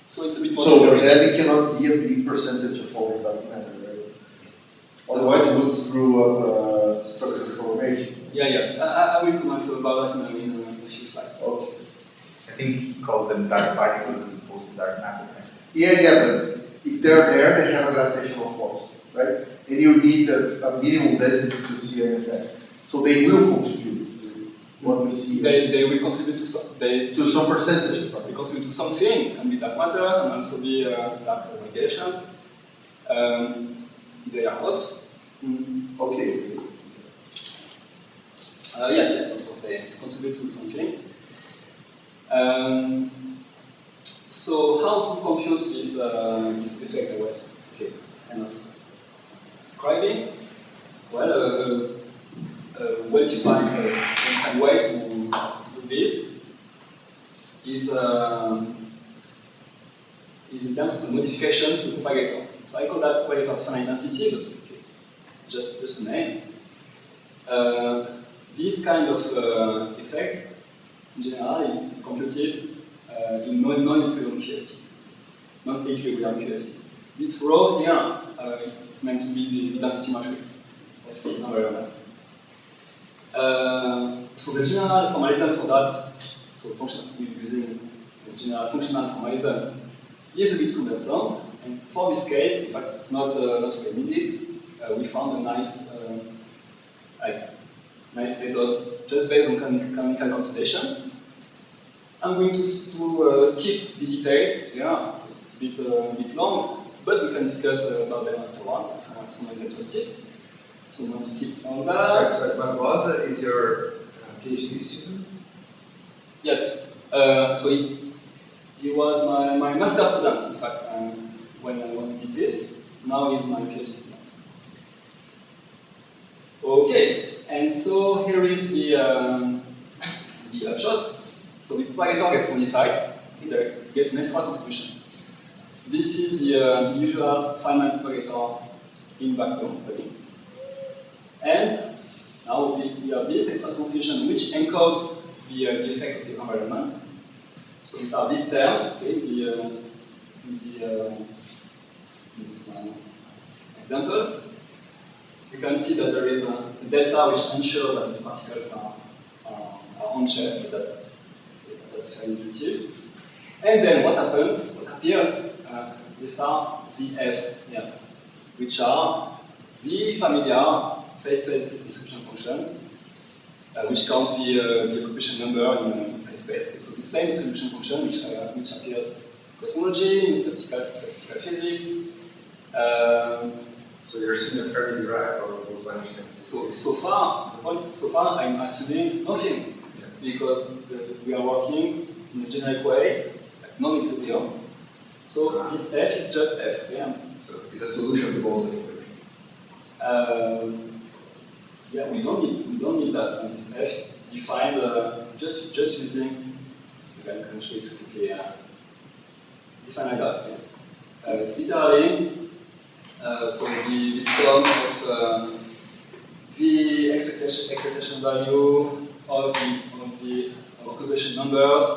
So it's a bit more. So then it cannot be a big percentage of all dark matter, right? Otherwise, it would screw up structure deformation. Yeah. I will comment about that in a few slides. Okay. I think he calls them dark particles as opposed to dark matter, right? Yeah, but if they're there, they have a gravitational force, right? And you need a minimum density to see an effect. So they will contribute to what we see. They will contribute to some. To some percentage. They contribute to something. It can be dark matter, can also be dark radiation. They are hot. Okay. Yes, of course, they contribute to something. So how to compute this effect I was kind of describing? Well, a well-defined way to do this is in terms of the modification to the propagator. So I call that propagator of finite density, but just a name. This kind of effect, in general, is computed in non-equilibrium QFT. Non-equilibrium QFT. This rho here, it's meant to be the density matrix of the environment. So the general formalism for that, so we're using the general functional formalism, is a bit cumbersome. And for this case, in fact, it's not really needed. We found a nice method just based on canonical computation. I'm going to skip the details. Yeah, it's a bit long, but we can discuss about them afterwards if someone's interested. So I'm going to skip on that. Sorry, Barbosa is your PhD student? Yes. So he was my master student, in fact, when we did this. Now he's my PhD student. Okay, and so here is the upshot. So the propagator gets modified, it gets an extra contribution. This is the usual Feynman propagator in vacuum. And now we have this extra contribution which encodes the effect of the environment. So these are these terms in these examples. You can see that there is a delta which ensures that the particles are on-shaped. That's very intuitive. And then what happens, what appears, these are the F's here, which are the familiar phase-space distribution function, which counts the occupation number in phase space. So the same distribution function which appears in cosmology, in statistical physics. So you're assuming Fermi Dirac or those understandings? So far, the point is, so far I'm assuming nothing. Yes. Because we are working in a generic way, like non-equilibrium. So this F is just F. Yeah. So it's a solution to Boltzmann equation. Yeah, we don't need that. And this F is defined just using. I can show it quickly. Defined like that. Yeah. It's literally so the sum of the expectation value of the occupation numbers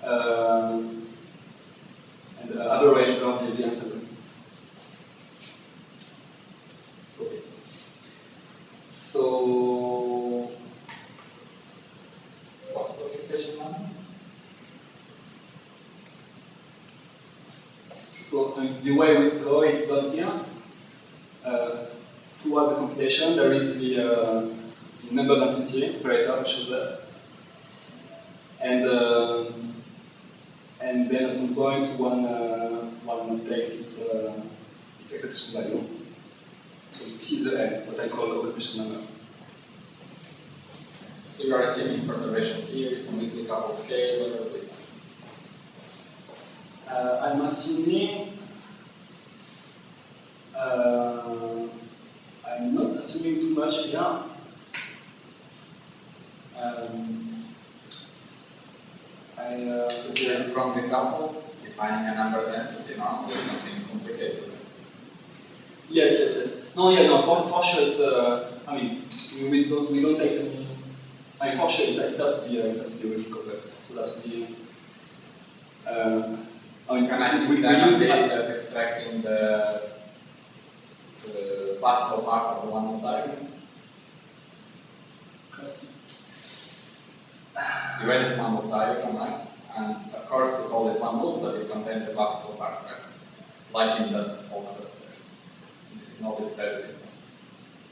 and the average of the ensemble. Okay. So what's the occupation number? So the way it's done here, throughout the computation, there is the number density operator which shows up. and then at some point one takes its expectation value. So this is the N, what I call occupation number. So you are assuming perturbation theory, some weakly coupled scale, whatever. I'm assuming. I'm not assuming too much here. If you are strongly coupled, defining a number density normally is something complicated. Yes. No, for sure it's. I mean, we don't take any. I mean, for sure it has to be weakly coupled, so that we. I mean, Can I we use it as extracting the classical part of the one diagram? You read this one diagram, right? And of course we call it one loop, but it contains the classical part, right? Like in the talks upstairs. In all these varieties.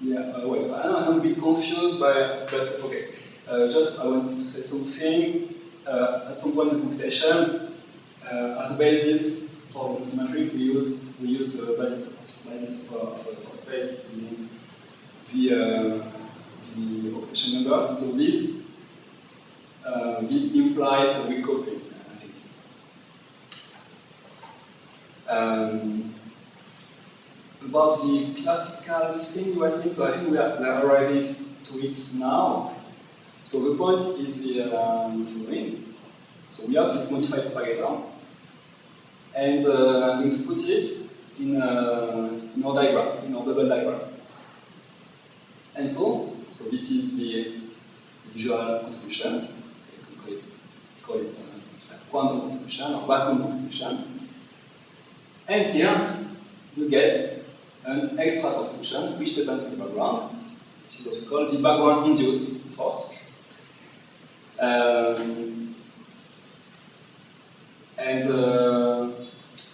Yeah, wait, so I'm a bit confused but okay. Just I wanted to say something. At some point in the computation, as a basis for the symmetrics, we use the basis for space using the occupation numbers, and so this implies a weak coupling, I think. About the classical thing you were saying, so I think we are arriving to it now. So the point is the following. So we have this modified propagator, and I'm going to put it in our diagram, in our bubble diagram. And so this is the visual contribution. We call it quantum contribution or vacuum contribution. And here you get an extra contribution which depends on the background. This is what we call the background induced force.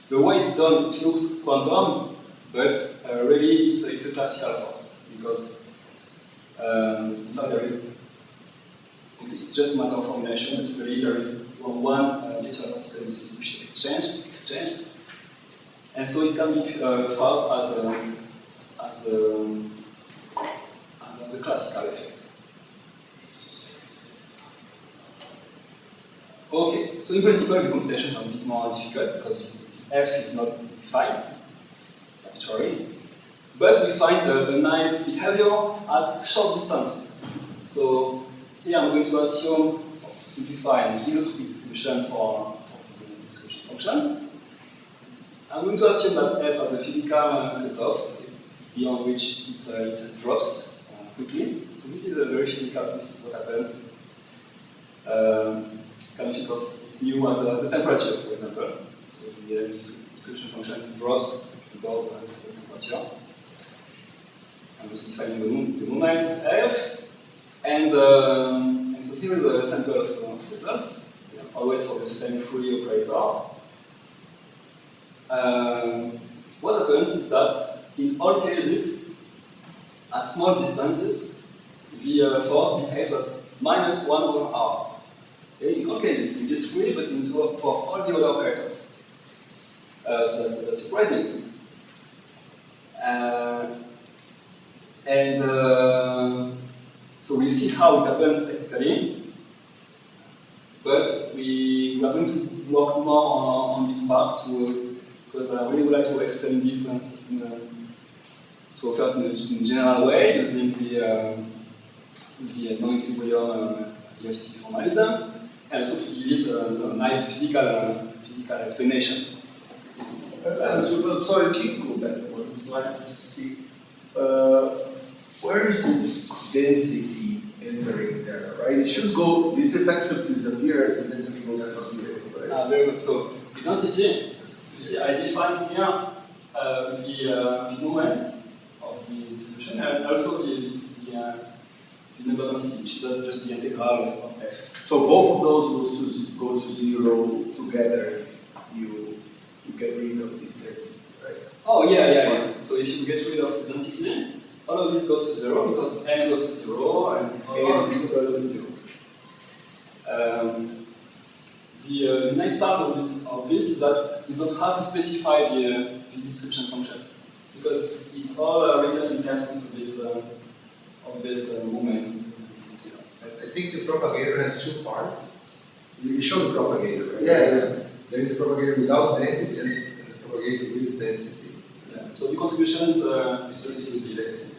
The way it's done, it looks quantum, but really it's a classical force because in fact there is, it's just a matter of formulation, but really there is one virtual particle which is exchanged, and so it can be thought as a classical effect. Okay, so in principle the computations are a bit more difficult because this F is not defined, it's arbitrary. But we find a nice behavior at short distances. So here I'm going to assume, to simplify, an isotropic distribution for the distribution function. I'm going to assume that F has a physical cutoff beyond which it drops quickly. So this is a very physical, this is what happens. Can think of this mu as a temperature, for example. So this distribution function drops above a certain temperature. I'm also defining the moment F, and so here is a sample of results, always for the same three operators. What happens is that in all cases, at small distances, the force behaves as -1/r. Okay, in all cases, it is free, but for all the other operators. So that's surprising. So we see how it happens technically, but we are going to work more on this part because I really would like to explain this so first in a general way using the non-equilibrium EFT formalism, and also to give it a nice physical explanation. Sorry, can you go back one slide to see where is the density entering there, right? It should go, this effect should disappear as the density goes to 0, right? Very good. So the density, you see, I define here the moments of the distribution and also the number density, which is just the integral of f. So both of those go to 0 together if you get rid of this density, right? Oh yeah. So if you get rid of the density, all of this goes to 0 because n goes to 0 and all of this goes to 0. the nice part of this is that you don't have to specify the description function, because it's all written in terms of this moments. I think the propagator has two parts. You show the propagator, right? Yeah. There is a propagator without density and a propagator with density. Yeah. So the contribution is Just the density.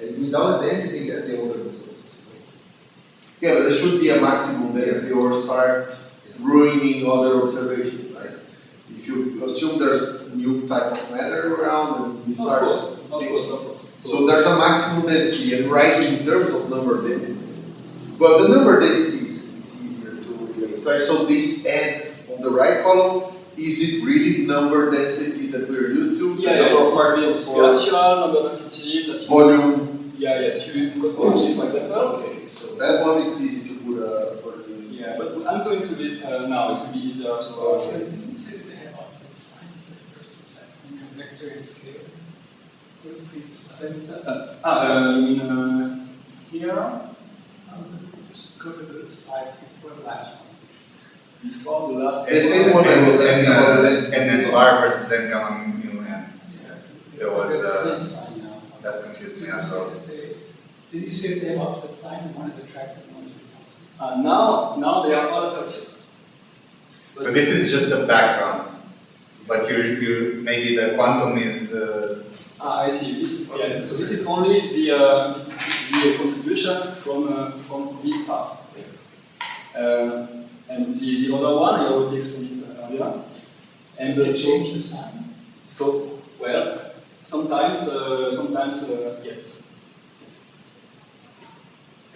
And without density, at the order results. Yeah, but there should be a maximum density or start ruining other observation, right? If you assume there's new type of matter around and we start. Of course. So there's a maximum density and right in terms of number density. But the number density is easier to relate, right? So this n on the right column, is it really number density that we're used to? Yeah, it's spatial number density that you volume. that you use in cosmology, for example. Okay, so that one is easy to put a unit. Yeah, but I'm going to this now. It will be easier to. Can you say that they have output signs, the first and second, you have vector and scale? Go to the previous slide. You mean here? Just go to the slide before the last one. Before the last. The same one I was asking about the density. And then bar versus n gamma mu n. Yeah. There was, They're the same sign now. That confused me Did you as say well. that did you say that they have opposite sign and one is attractive and one is repulsive? Now they are all attractive. So this is just the background, but you maybe the quantum is. I see. So this is only the contribution from this part. And the other one I already explained it earlier. And They change the sign? So well, sometimes yes.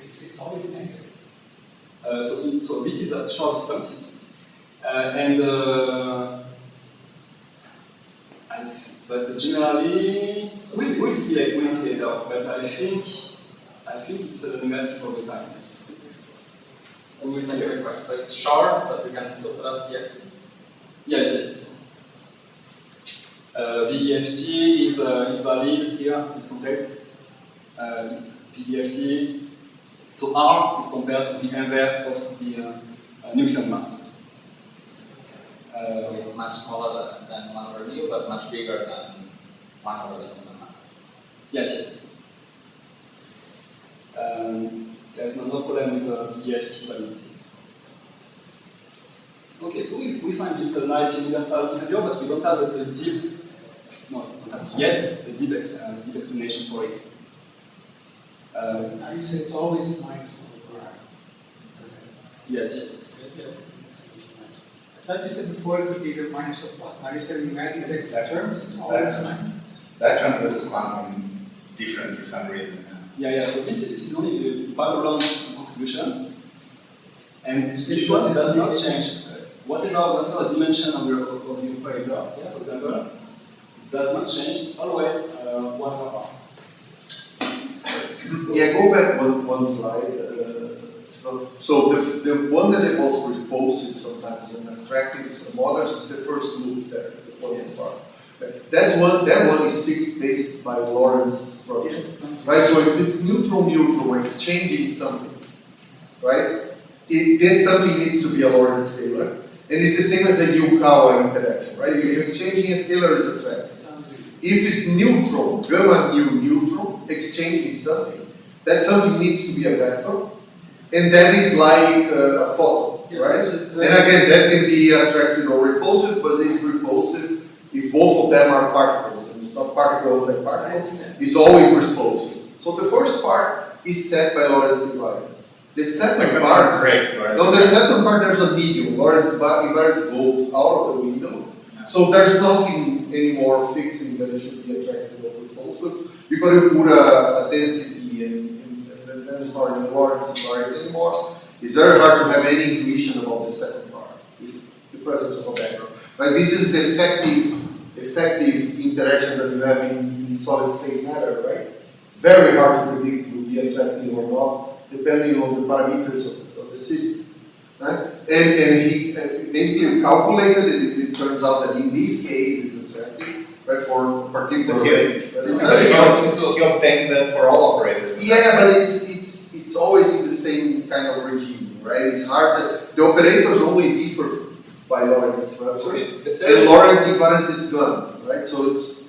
You say it's always negative. So this is at short distances, but generally we'll see later. But I think it's negative all the time. Yes. We will see. So it's short, but we can still trust the EFT. Yes. The EFT is valid here in this context. PEFT. So R is compared to the inverse of the nucleon mass. So it's much smaller than 1 over mu, but much bigger than 1 over the nucleon mass. Yes. There's no problem with the EFT validity. Okay, so we find this a nice universal behavior, but we don't have a deep, yet a deep explanation for it. Now you say it's always minus 1 over r. Yes. I thought you said before it could be either minus or plus. Now you said you add these extra terms, it's always minus. That term versus quantum different for some reason. Yeah. So this is only the background contribution, and this one does not change. Whatever dimension of the operator, for example, does not change. It's always 1 over r. Yeah, go back one slide. So the one that was repulsive sometimes and attractive some others is the first loop there, the point part. That one is fixed based by Lorentz structure. Yes. Right? So if it's neutral exchanging something, right? This something needs to be a Lorentz scalar. And it's the same as a Yukawa interaction, right? If you're exchanging a scalar, it's attractive. If it's neutral, gamma mu neutral, exchanging something, that something needs to be a vector, and that is like a photon, right? And again, that can be attractive or repulsive, but it's repulsive if both of them are particles, and it's not particle like particles, it's always repulsive. So the first part is set by Lorentz invariance. The second part, the second part there's a medium. Lorentz invariance goes out of the window. So there's nothing anymore fixing that it should be attractive or repulsive. You got to put a density and there's not any Lorentz invariant anymore. It's very hard to have any intuition about the second part with the presence of a background. Right? This is the effective interaction that you have in solid state matter, right? Very hard to predict it will be attractive or not, depending on the parameters of the system. Right? And he basically calculated it. It turns out that in this case it's attractive, right, for a particular range. But he obtained that for all operators. Yeah, but it's always in the same kind of regime, right? It's hard the operators only differ by Lorentz structure. Okay. And Lorentz invariant is gone, right? So it's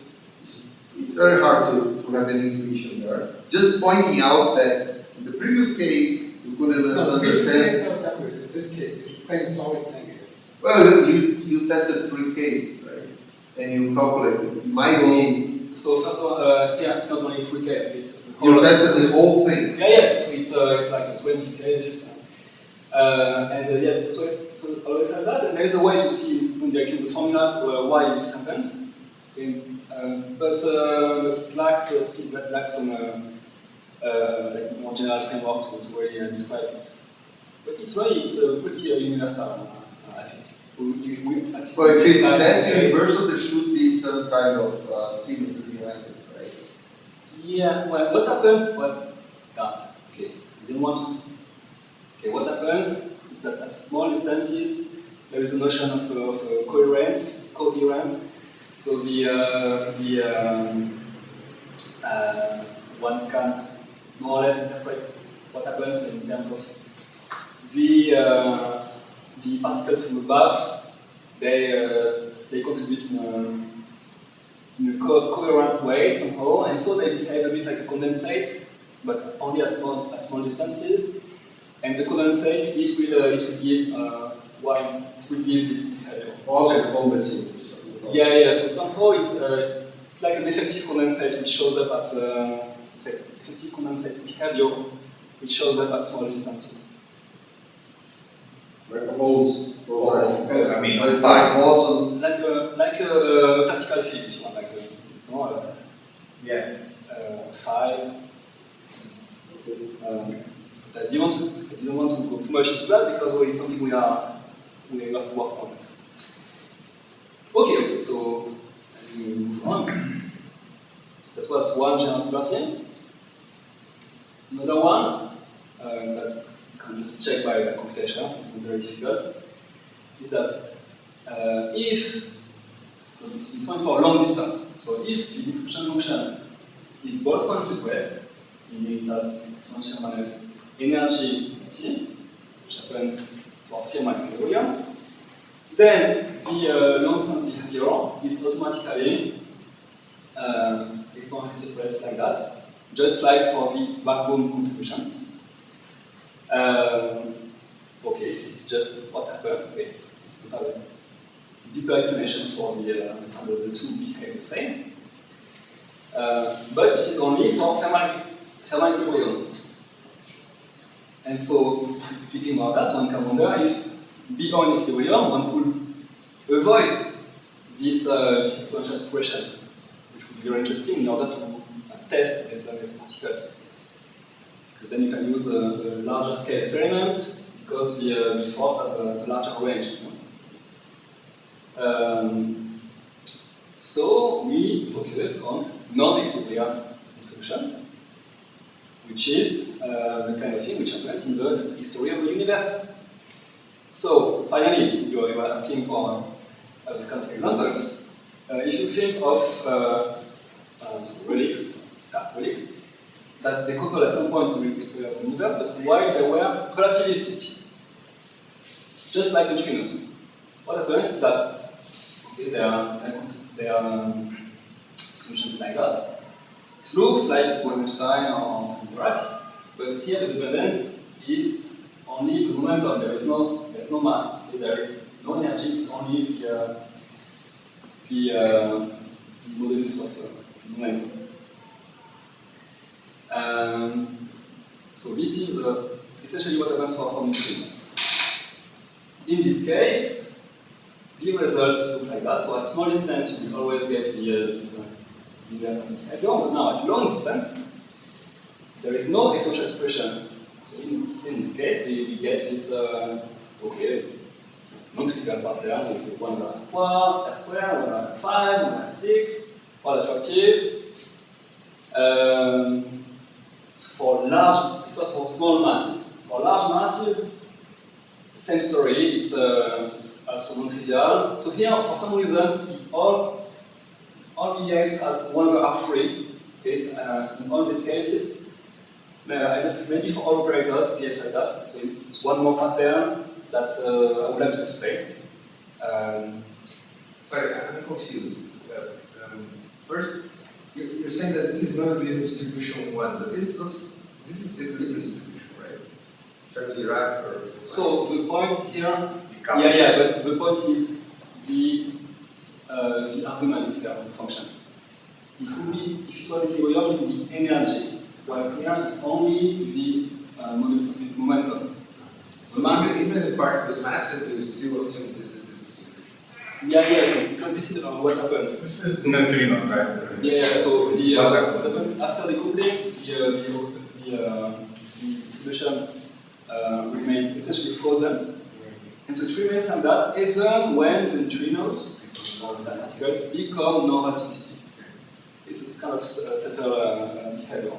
very hard to have an intuition there. Just pointing out that in the previous case, you couldn't No, the previous understand. case, I was backwards. In this case, his claim is always negative. Well, you tested 3 cases, right? And you calculated. It might be. So first of all, yeah, it's not only 3 cases, it's You tested the whole thing. Yeah. So it's like 20 cases. Yes, so always have that, and there is a way to see in the formulas why this happens. Okay. But it lacks still lacks some like more general framework to really describe it. But it's pretty universal, I think. So if it's that's universal, there should be some kind of symmetry behind it, right? Yeah. Well, what happens? Okay. I didn't want to. Okay. What happens is that at small distances there is a notion of coherence. So one can more or less interpret what happens in terms of the particles from above. They contribute in a coherent way somehow, and so they behave a bit like a condensate, but only at small distances. And the condensate it will give this behavior. Also condensate. Yeah. So somehow it's like an effective condensate which shows up at effective condensate behavior which shows up at small distances. Like those I mean, like fine. Boson. Like a classical field, if you want, like Yeah. phi. But I didn't want to go too much into that because it's something we have to work on. Okay, so we move on. That was one general property. Another one that you can just check by computation, it's not very difficult, is that so this one for long distance. So if the distribution function is Boltzmann suppressed, meaning it has function minus energy T, which happens for thermal equilibrium, then the long distance behavior is automatically exponentially suppressed like that, just like for the vacuum contribution. Okay, this is just what happens. Okay, we have a deeper explanation for the two behave the same. But this is only for thermal equilibrium. And so, thinking about that, one can wonder if beyond equilibrium, one could avoid this exponential suppression, which would be very interesting in order to test these particles. Because then you can use a larger scale experiment because the force has a larger range. So we focus on non-equilibrium distributions, which is the kind of thing which happens in the history of the universe. So finally, you are asking for this kind of examples. If you think of relics, that they couple at some point during the history of the universe, but while they were relativistic, just like neutrinos. What happens is that there are solutions like that. It looks like Einstein or Dirac, but here the dependence is only the momentum. There is no mass. There is no energy. It's only the modulus of momentum. So this is essentially what happens for neutrino. In this case, the results look like that. So at small distance, you will always get this universal behavior. But now at long distance, there is no exponential suppression. So in this case, we get this non-trivial pattern with 1 over R square, 1 over 5, 1 over 6, all attractive. For large, this was for small masses. For large masses, same story, it's also non-trivial. So here, for some reason, it's all behaves as 1 over R3, okay, in all these cases. Maybe for all operators, it behaves like that. So it's one more pattern, that I would like to explain. Sorry, I'm confused. First, you're saying that this is not the distribution one, but this is the equilibrium distribution, right? Family rack or. So the point here, but the point is the argument here, the function. If it was equilibrium, it would be energy, while here it's only the modulus of momentum. So even the particle's mass, you still assume this is the distribution. Yeah, so because this is what happens. This is neutrino, right? Yeah, so what happens after the coupling, the distribution remains essentially frozen. And so it remains like that even when the neutrinos or the particles become non-relativistic. Okay, so it's kind of subtle behavior.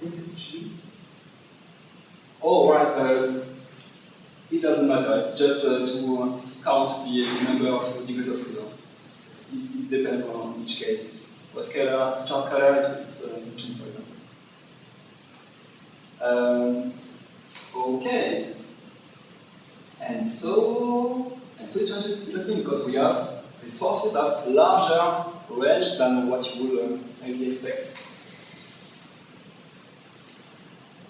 What is G? Oh, right. It doesn't matter. It's just to count the number of degrees of freedom. It depends on each case. For scalar, charge scalar, it's 2, for example. Okay. And so it's interesting because we have these forces have larger range than what you would maybe expect.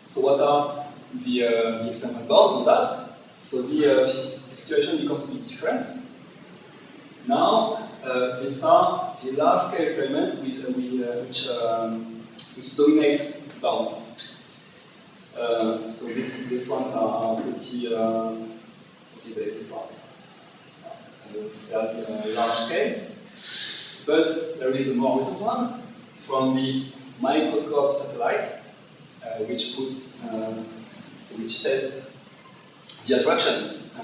So what are the experimental bounds on that? So the situation becomes a bit different. Now, these are the large-scale experiments which dominate bounds. So these ones are pretty these are very large scale. But there is a more recent one from the microscope satellite, which tests the attraction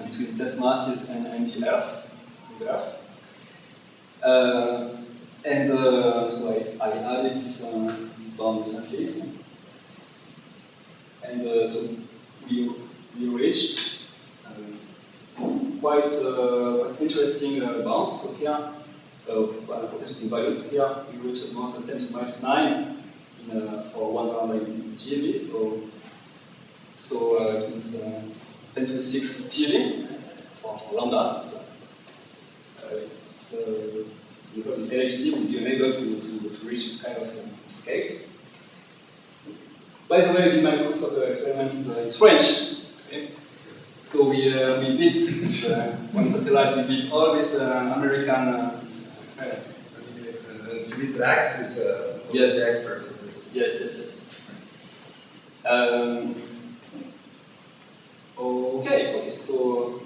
between test masses and the Earth. So I added this bound recently, and so we reached quite interesting bounds. So here, quite interesting values. Here we reached almost 10 to minus 9 for 1 GeV. So it's 10 to the 6 GeV for lambda. The LHC will be unable to reach this kind of scales. By the way, the microscope experiment is French. Okay? So we beat one satellite. We beat all these American experiments. And Philippe Brax is the expert in this. Yes. Okay. So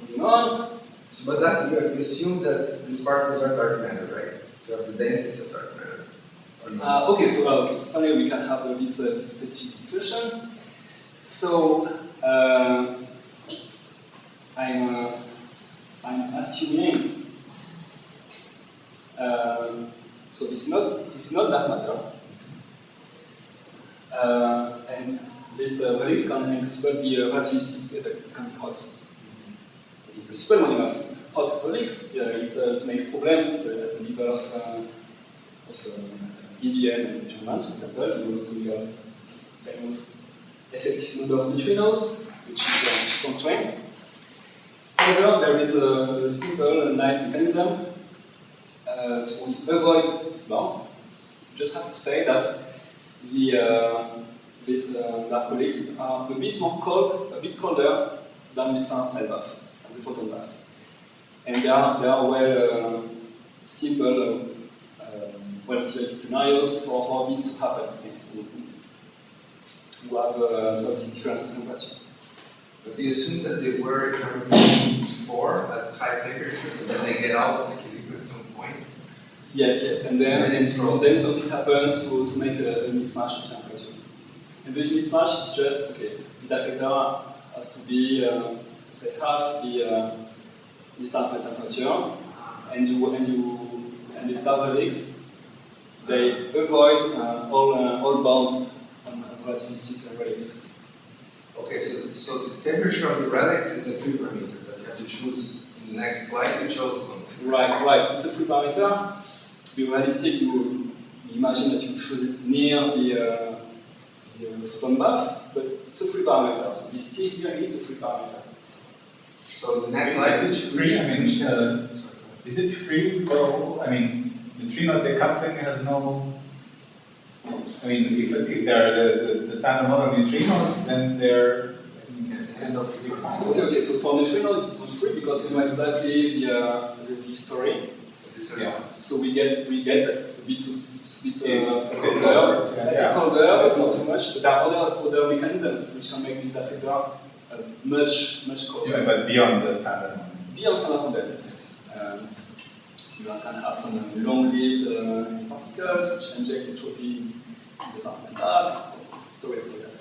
moving on. So, but that you assume that these particles are dark matter, right? So have the density of dark matter. Or not? Okay, so finally we can have this specific discussion. So I'm assuming so this is not dark matter, and this helix can anticipate the relativistic effect can be hot. In principle, when you have hot helix, it makes problems at the level of EVN and measurements, for example. You also have this famous effective number of neutrinos, which is constrained. However, there is a simple and nice mechanism to avoid this bound. You just have to say that these dark helix are a bit colder than the standard bath, the photon bath. And they are well simple well-observed scenarios for this to happen, to have this difference in temperature. But do you assume that they were currently 4 at high temperatures and then they get out of equilibrium at some point? Yes, and then something happens to make a mismatch of temperatures. And the mismatch is just, okay, the dissector has to be, say, half the sample temperature, and these dark helix, they avoid all bounds on relativistic relics. Okay, so the temperature of the relics is a free parameter that you have to choose in the next slide. You chose something. Right. It's a free parameter. To be realistic, you imagine that you choose it near the photon bath, but it's a free parameter. So this T here is a free parameter. So the next slide. Is it free? I mean, is it free? Well, I mean, neutrino decoupling has no. I mean, if they're the standard model neutrinos, then they're kind of defined. Okay, so for neutrinos it's not free because we know exactly the history. Yeah. So we get that it's a bit colder, slightly colder, but not too much. But there are other mechanisms which can make that data much colder. Yeah, but beyond the standard one. Beyond standard model, yes. You can have some long-lived particles which inject entropy in the sample path, stories like that.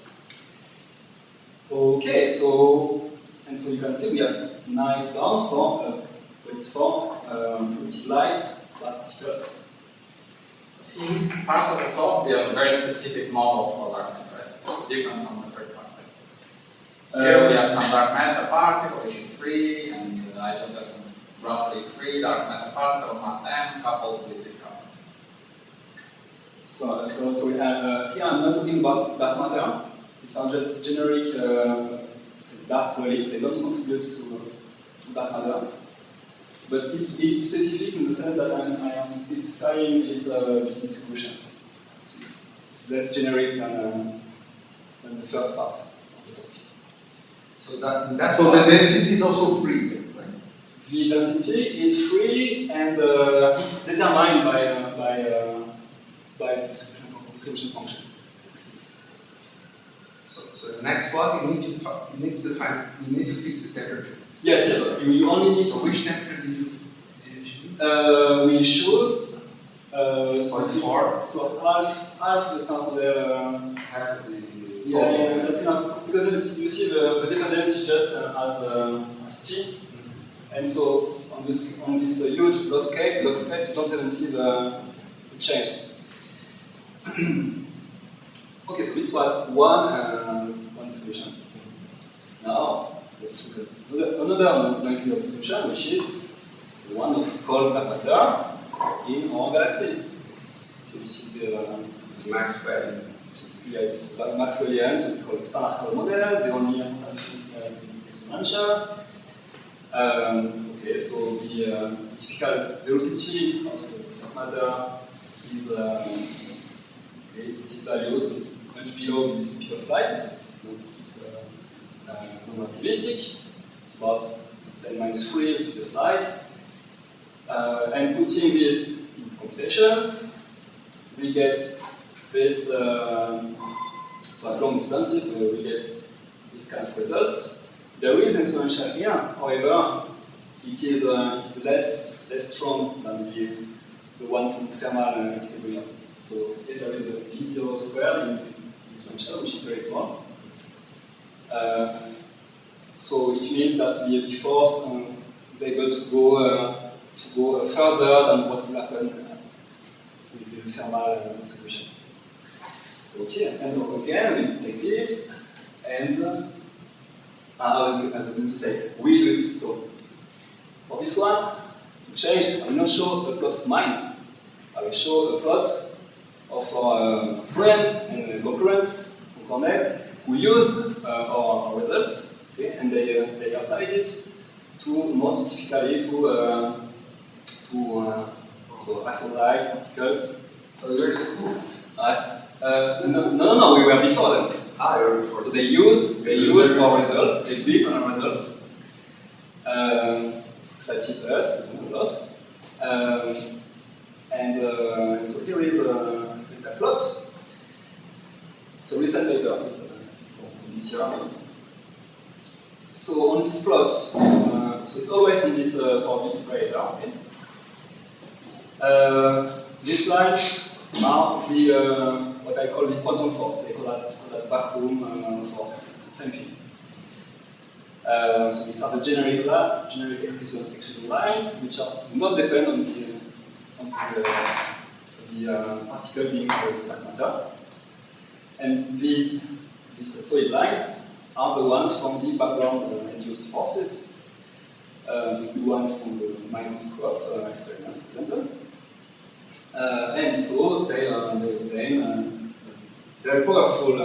Okay, so you can see we have nice bounds for pretty light particles. In this part of the talk, we have very specific models for dark matter, right? It's different from the first part. Here we have some dark matter particle which is free, and I just have some roughly free dark matter particle mass m coupled with this couple. So we have here I'm not talking about dark matter. These are just generic dark relics. They don't contribute to dark matter. But it's specific in the sense that I am specifying this distribution. So it's less generic than the first part of the talk. So that's So the density is also free, right? The density is free and it's determined by the distribution function. So the next part you need to fix the temperature. Yes. You only need So to. which temperature did you choose? We choose. So 0.4. So half the standard model. Half of the Yeah, that's enough because you see the dependency just as t, and so on this huge log scale you don't even see the change. Okay, so this was one solution. Now let's look at another non-clear solution, which is the one of cold dark matter in our galaxy. So this is the Maxwell. yeah, it's Maxwellian, so it's called the standard Hall model. The only potential here is exponential. Okay, so the typical velocity of the dark matter is it's this value, so it's much below the speed of light because it's non-relativistic. It's about 10 minus 3 the speed of light. And putting this in computations, we get this, so at long distances, where we get this kind of results. There is an exponential here, however, it is it's less strong than the one from thermal equilibrium. So if there is a V0 squared in exponential, which is very small. So it means that the force is able to go further than what will happen with the thermal distribution. Okay, and again, we take this, and I'm going to say, we do it. So, for this one, to change, I will not show a plot of mine. I will show a plot of our friends and concurrents from Cornell who used our results, okay, and they applied it to, more specifically, to isolate particles. So you're schooled. No, we were before them. Ah, you were before. So they used our results, they built on our results, cited us a lot, and so here is the plot. It's a recent paper, it's from this year. So on this plot, so it's always on this for this operator. Okay? These lines are the what I call the quantum force. They call that vacuum force. It's the same thing. So these are the generic exclusion lines, which do not depend on the particle being dark matter. And these solid lines are the ones from the background induced forces, the ones from the microscope experiment, for example. And so they obtain very powerful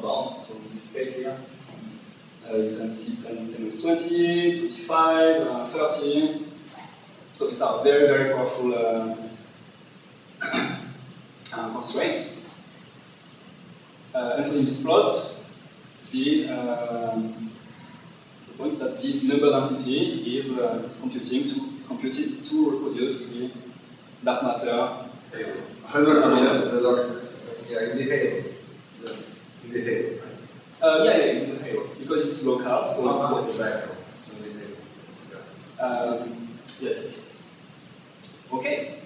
bounds. So this scale here, You can see 10 minus 20, 25, 30. So these are very, very powerful constraints. And so in this plot, the point is that the number density is computed to reproduce the dark matter. 100% is a lot. Yeah, in the halo. In the halo, right? Yeah, in the halo, because it's local. So not in the background. So in the halo. Yeah. yes. Okay.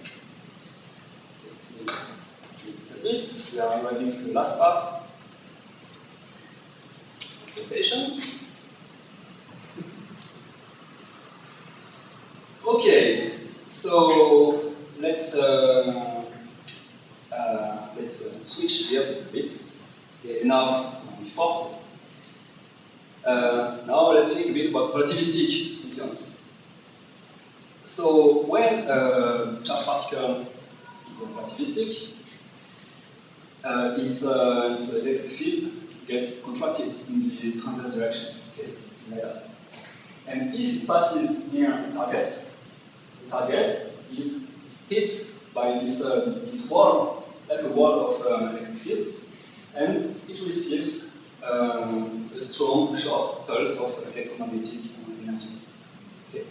A bit. We are arriving to the last part. Rotation. Okay, so let's switch gears a little bit. Okay, enough forces. Now let's think a bit about relativistic influence. So when a charged particle is relativistic, its electric field gets contracted in the transverse direction. Okay, so like that. And if it passes near the target is hit by this wall, like a wall of electric field, and it receives a strong short pulse of electromagnetic energy. Okay.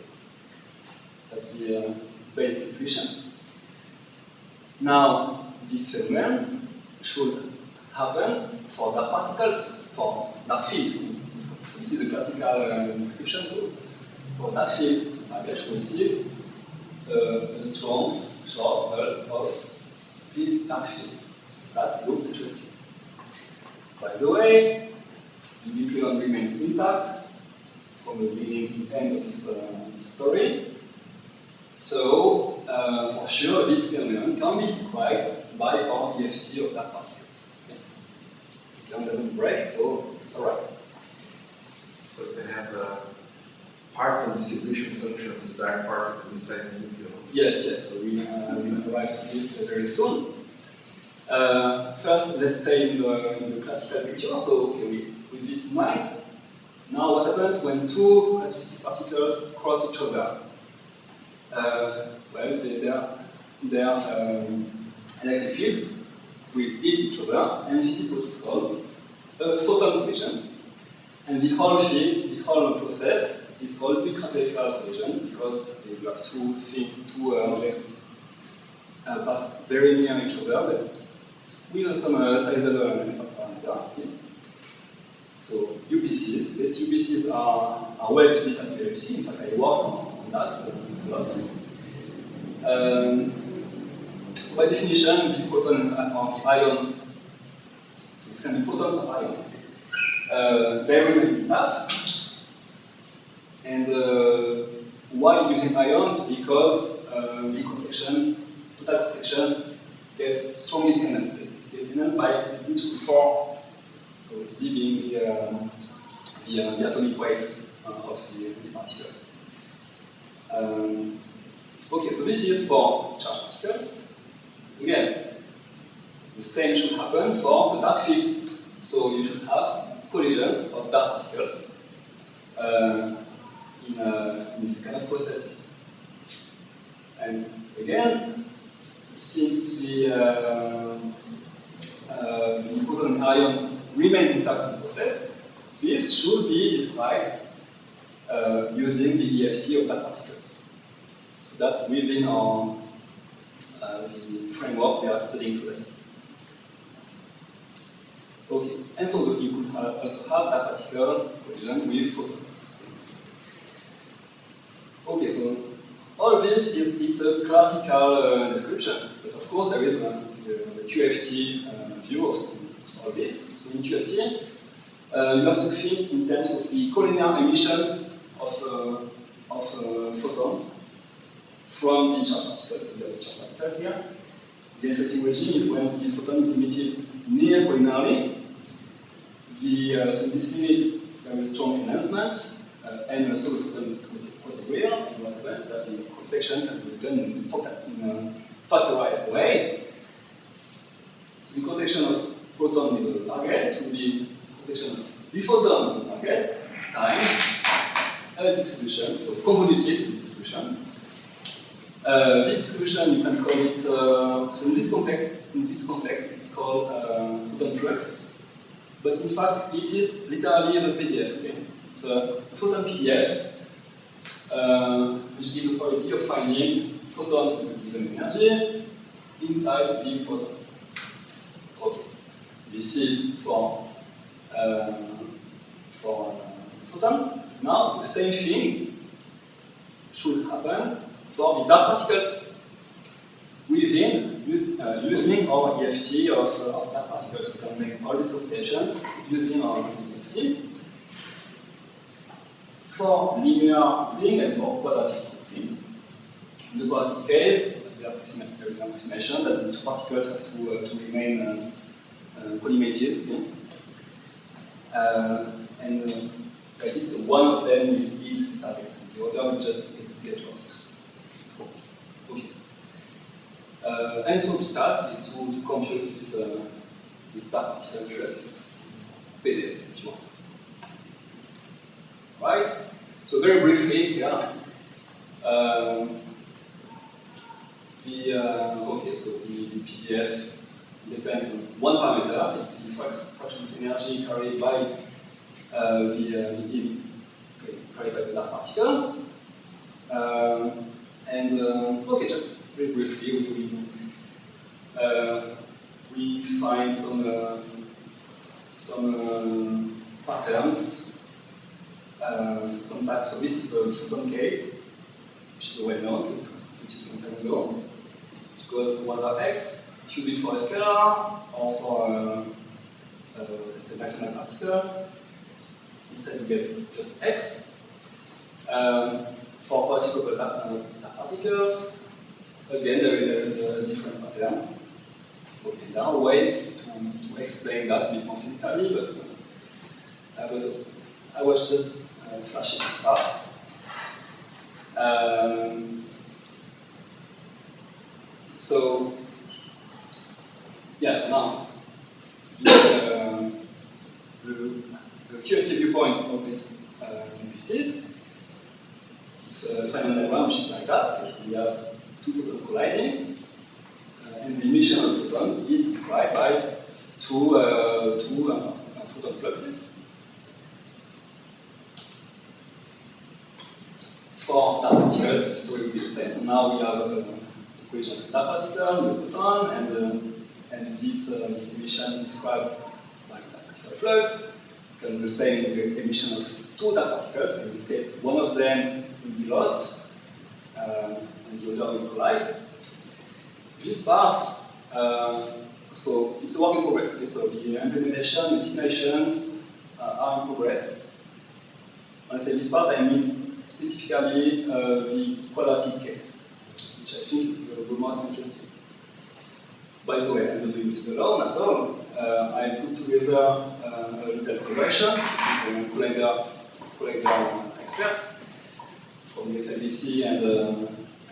That's the basic intuition. Now, this phenomenon should happen for dark particles, for dark fields. So this is the classical description. So for dark field, target should receive a strong short pulse of the dark field. So that looks interesting. By the way, the nucleon remains intact from the beginning to the end of this story. So, for sure, this phenomenon can be described by our EFT of dark particles. Okay. The nucleon doesn't break, so it's alright. So they have a particle distribution function of these dark particles inside the nucleon. Yes. So we will arrive to this very soon. First, let's stay in the classical picture. So, okay, with this in mind, now what happens when two relativistic particles cross each other? Well, their electric fields will hit each other, and this is what is called a photon collision. And the whole field, the whole process is called ultra-peripheral collision because you have two objects pass very near each other, but with some sizable parameters still. So UPCs, these UPCs are well studied at UFABC. In fact, I worked on that a lot. So by definition, the proton or the ions, so this can be protons or ions, they remain intact. And why using ions? Because the cross-section, total cross-section, gets strongly dependent. It gets enhanced by Z2-4, Z being the atomic weight of the particle. Okay, so this is for charged particles. Again, the same should happen for the dark fields. So you should have collisions of dark particles in this kind of processes. And again, since the proton and ion remain intact in the process, this should be described using the EFT of dark particles. So that's within our the framework we are studying today. Okay, and so you could also have dark particle collision with photons. Okay, so all this it's a classical description, but of course there is the QFT view of all this. So in QFT, you have to think in terms of the collinear emission of photon from the charged particles. So we have the charged particle here. The interesting regime is when the photon is emitted near collinearly. So in this limit, there is strong enhancement. And also the photon is quasi-real, and what happens is that the cross-section can be written in a factorized way. So the cross-section of proton with the target will be cross-section of the photon with the target, times a distribution, a convoluted distribution. This distribution, you can call it, so in this context, it's called photon flux. But in fact, it is literally a PDF. Okay? It's a photon PDF, which gives the probability of finding photons with a given energy inside the proton. Okay, this is for photon. Now, the same thing should happen for the dark particles within using our EFT of dark particles. We can make all these computations using our EFT. For linear coupling and for quadratic coupling. In the quadratic case, there is an approximation that the two particles have to remain collimated. Okay? And like this, one of them will hit the target, the other will just get lost. Okay. And so the task is to compute this dark particle flux, PDF if you want. Right? So very briefly, yeah. Okay, so the PDF depends on one parameter. It's the fraction of energy carried by the dark particle. Okay, just very briefly, we find some patterns. So this is the photon case, which is well known, which was computed a long time ago. It goes from 1 over x, qubit for a scalar, or for let's say maximum particle. Instead, we get just x. For particle dark particles, again, there is a different pattern. Okay, there are ways to explain that a bit more physically, but I was just flashing this part. So now the QFT viewpoint of this pieces is a final diagram which is like that. Okay, so we have two photons colliding, and the emission of photons is described by two photon fluxes. For dark particles, the story will be the same. So now we have an equation of a dark particle with a photon, and this emission is described by dark particle flux. You can do the same with the emission of two dark particles. In this case, one of them will be lost, and the other will collide. This part, so it's a work in progress. Okay? So the implementation, the simulations are in progress. When I say this part, I mean specifically the quadratic case, which I think is the most interesting. By the way, I'm not doing this alone at all. I put together a little collaboration with colleague experts from the UFABC and the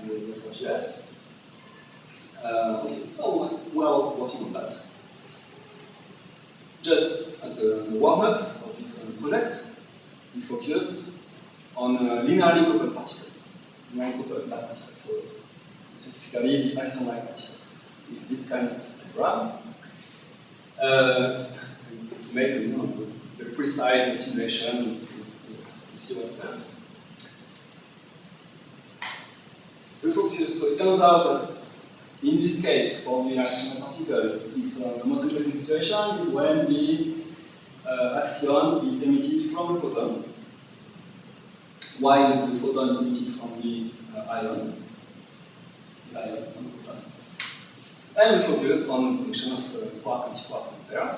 UFABC. Okay, we are working on that. Just as a warm-up of this project, we focused on linearly coupled particles, linearly coupled dark particles, so specifically the axion-like particles, with this kind of diagram, to make a precise simulation to see what happens. We focus, so it turns out that in this case, for the axion particle, it's the most interesting situation is when the axion is emitted from a proton, while the photon is emitted from the ion on the proton. And we focused on the function of quark-antiquark pairs.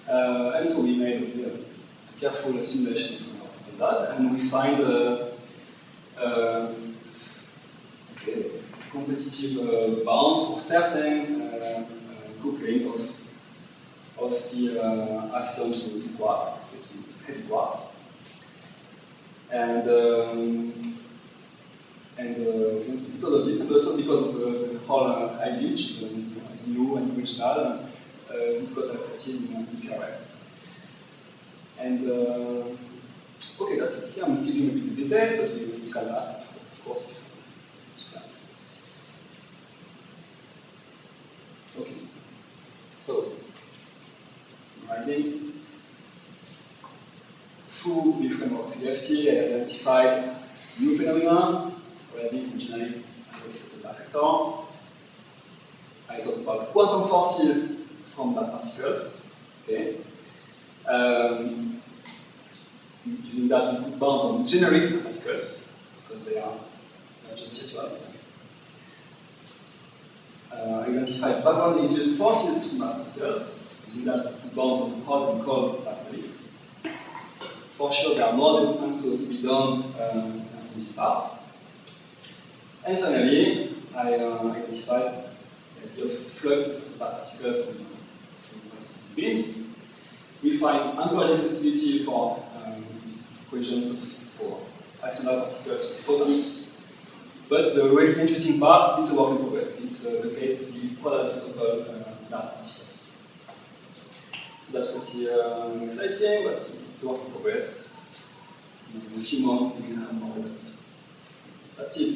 And so we made a careful simulation of that, and we find competitive bounds for certain coupling of the axion to quarks, to heavy quarks. And because of this, and also because of the whole idea, which is new and original, it's got accepted in PRL. And okay, that's it. Here I'm skipping a bit the details, but we can ask, of course. Okay, so summarizing. Through the framework of EFT, I identified new phenomena arising from generic unrelated dark factor. I talked about quantum forces from dark particles. Okay. Using that, we put bounds on generic particles because they are just virtual. Identified background-induced forces from dark particles. Using that, we put bounds on hot and cold dark bodies. For sure, there are more developments to be done in this part. And finally, I identified the idea of fluxes of dark particles from beams. We find angular sensitivity for equations for isolated particles with photons. But the really interesting part is a work in progress. It's the case of the quadratic coupled dark particles. So that's pretty exciting, but it's a work in progress. In a few months, we will have more results. That's it.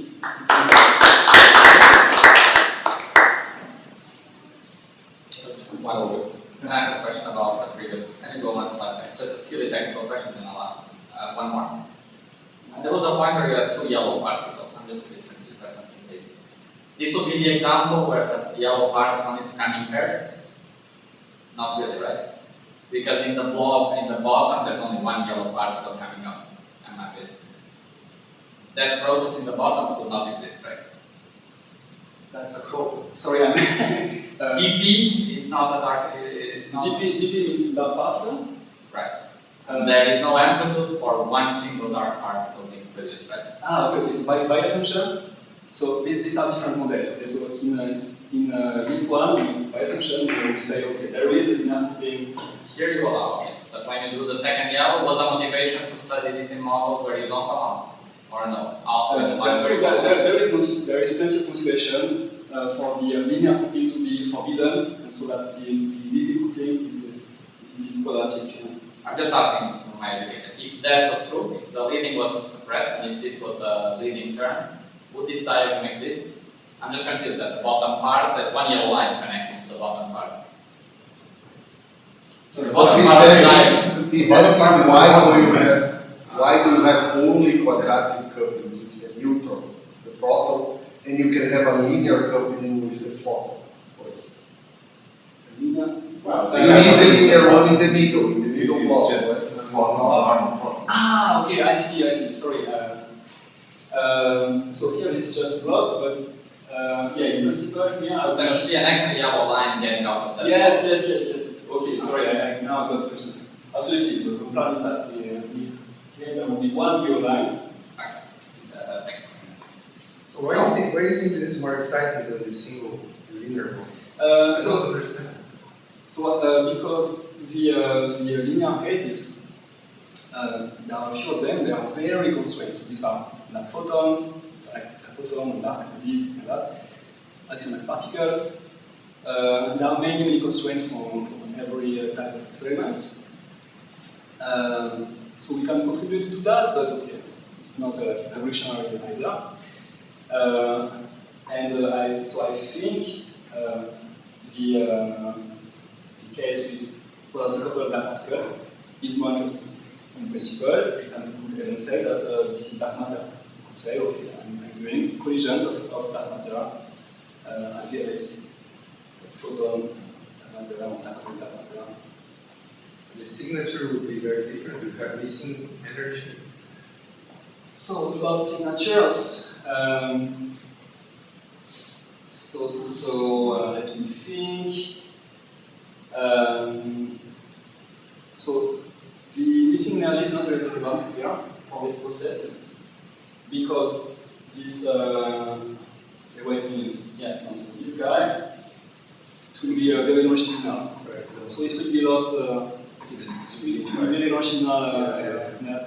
Well, can I ask a question about the previous? Can you go one slide back? Just a silly technical question, then I'll ask one more. There was a point where you had two yellow particles. I'm just really confused by something basic. This would be the example where the yellow particle need to come in pairs? Not really, right? Because in the blob, in the bottom, there's only one yellow particle coming out. Am I right? That process in the bottom could not exist, right? That's a quote. Sorry, I'm. DP is not a dark. Is not DP means dark particle. Right. There is no amplitude for one single dark particle being produced, right? Okay. So by assumption, so these are different models. So in this one, by assumption, we say, okay, there is a being. Here you allow, okay. But when you do the second yellow, what's the motivation to study this in models where you don't allow? Or no? Also in the one so there is plenty of motivation for the linear coupling to be forbidden, and so that the leading coupling is quadratic. I'm just asking for my education. If that was true, if the leading was suppressed, and if this was the leading term, would this diagram exist? I'm just confused that the bottom part, there's one yellow line connecting to the bottom part. So the bottom part is diagram. He's asking why do you have only quadratic couplings with the neutron, the proton, and you can have a linear coupling with the photon, for instance? Well, you need the linear one in the middle block. It's just okay, I see. Sorry. So here this is just a block, but yeah, in principle here There should be an extra yellow line getting out of that. Yes. Okay, sorry, I now got the question. Absolutely, the plan is that here there will be one yellow line. That makes sense. So why do you think this is more exciting than the single linear one? I don't understand. So because the linear cases, there are a few of them. They are very constrained. So these are dark photons, it's like a photon, dark disease, and that. Accidental particles. There are many constraints from every type of experiments. So we can contribute to that, but okay, it's not a revolutionary either. So I think the case with quadratic coupled dark particles is more interesting. In principle, we can even say that this is dark matter. You could say, okay, I'm doing collisions of dark matter at VLAC. Photon, dark matter. The signature would be very different. You have missing energy. So about signatures, let me think. So the missing energy is not very relevant here for these processes because this wait a minute. Yeah, so this guy, it will be very longitudinal. So it will be lost. It will be very longitudinal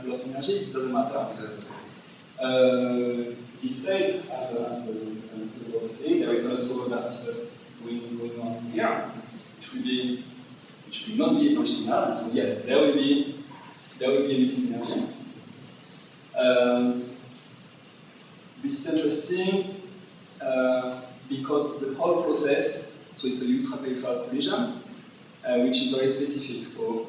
lost energy. It doesn't matter. This said, as we were saying, there is also that just going on here, which will not be longitudinal. And so yes, there will be there will be a missing energy. This is interesting because the whole process, so it's a ultra-peripheral collision, which is very specific. So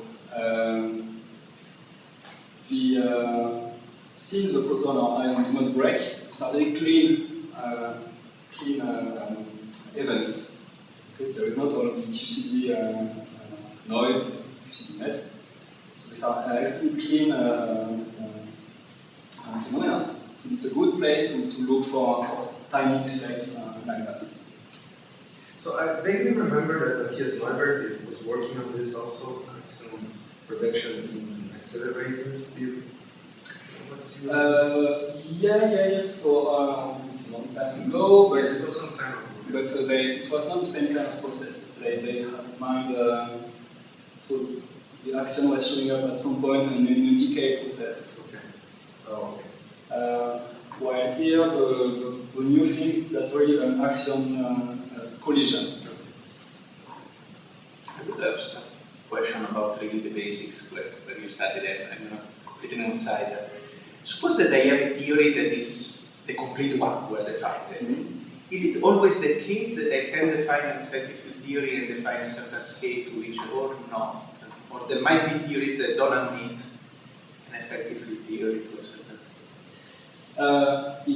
since the proton or ion do not break, these are very clean events, because there is not all the QCD noise, QCD mess. So these are extremely clean phenomena. So it's a good place to look for tiny effects like that. So I vaguely remember that Matthias Neubert was working on this also, some production in accelerators theory. Yes. So it's a long time ago, but Yes, it was some time ago. But it was not the same kind of processes. They had in mind, so the action was showing up at some point in a decay process. Okay. Oh, okay. While here, the new things, that's really an action collision. I would have some question about really the basics where you started at. I'm not completely an outsider. Suppose that I have a theory that is the complete one, well defined. Mm-hmm. Is it always the case that I can define an effective field theory and define a certain scale to reach or not? Or there might be theories that don't admit an effective field theory to a certain scale?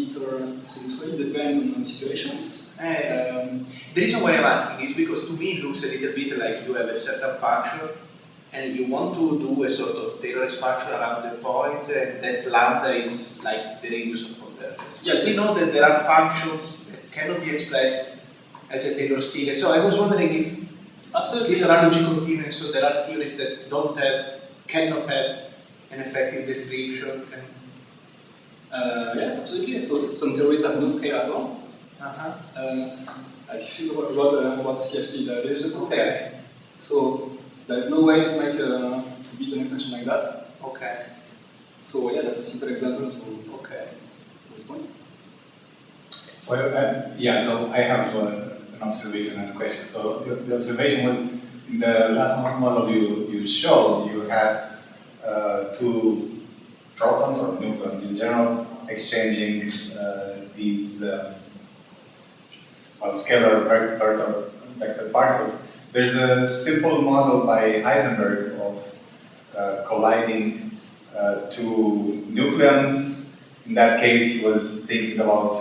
So it really depends on situations. The reason why I'm asking is because to me it looks a little bit like you have a certain function and you want to do a sort of Taylor expansion around the point, and that lambda is like the radius of convergence. Yes, we know that there are functions that cannot be expressed as a Taylor series. So I was wondering if absolutely this analogy continues, so there are theories that cannot have an effective description. Yes, absolutely. So some theories have no scale at all. Like if you wrote about CFT, there is just no scale. So there is no way to make to build an expansion like that. Okay. So yeah, that's a simple example to this point. So so I have an observation and a question. So the observation was in the last model you showed, you had two protons or nucleons in general exchanging these scalar vector particles. There's a simple model by Heisenberg of colliding two nucleons. In that case, he was thinking about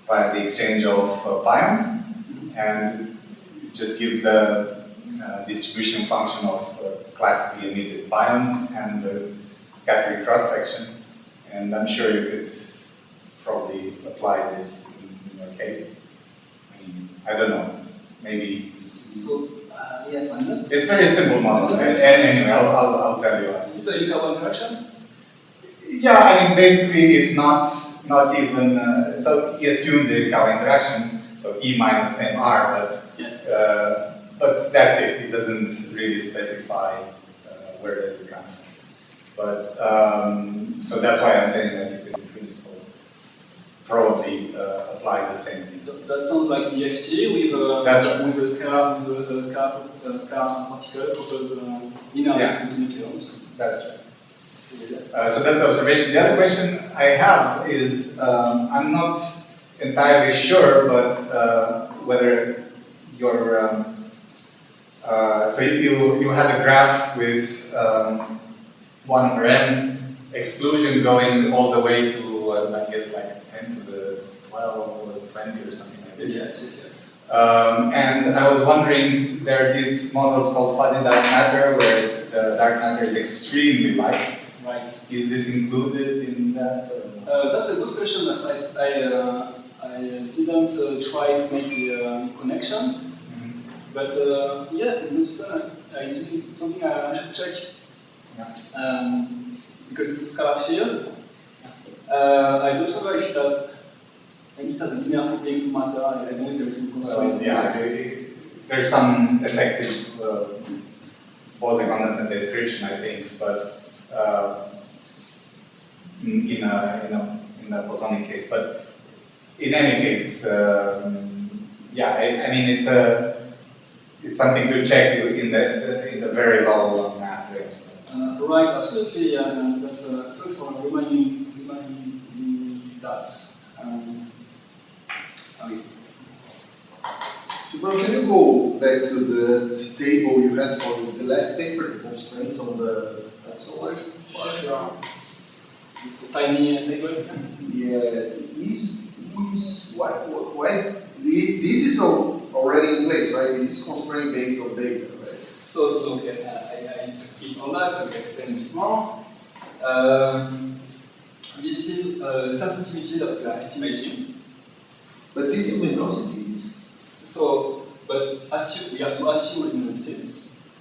by the exchange of pions, and it just gives the distribution function of classically emitted pions and the scattering cross section. And I'm sure you could probably apply this in your case. I mean, I don't know, maybe. So yes, it's very simple model. And anyway, I'll tell you. Is it a Yukawa interaction? Yeah, I mean, basically, it's not even. So he assumes a Yukawa interaction, so E minus MR, but yes. But that's it. It doesn't really specify where does it come from. But so that's why I'm saying that you could, in principle, probably apply the same thing. That sounds like EFT with a scalar particle coupled linearly to nucleons. That's right. So, yes. So that's the observation. The other question I have is, I'm not entirely sure, but whether your so you had a graph with 1 over n exclusion going all the way to I guess like 10 to the 12 or 20 or something like this. Yes. And I was wondering, there are these models called fuzzy dark matter where the dark matter is extremely light. Right. Is this included in that? That's a good question. I didn't try to make the connection, but yes, it's something I should check. Yeah. Because it's a scalar field. I don't know if it has a linear coupling to matter. I don't know if there is some constraint. There's some effective Bose-Condensate description, I think, but in a bosonic case. But in any case, I mean it's something to check in the very low mass range. So. Right, absolutely, and that's thanks for reminding me that. So can you go back to the table you had for the last paper, the constraints on the taxonomy part? Sure. It's a tiny table. Yeah, this is already in place, right? This is constraint based on data, right? So look, I skipped on that, so I will explain a bit more. This is sensitivity that we are estimating. But this luminosity is. So, but we have to assume luminosities,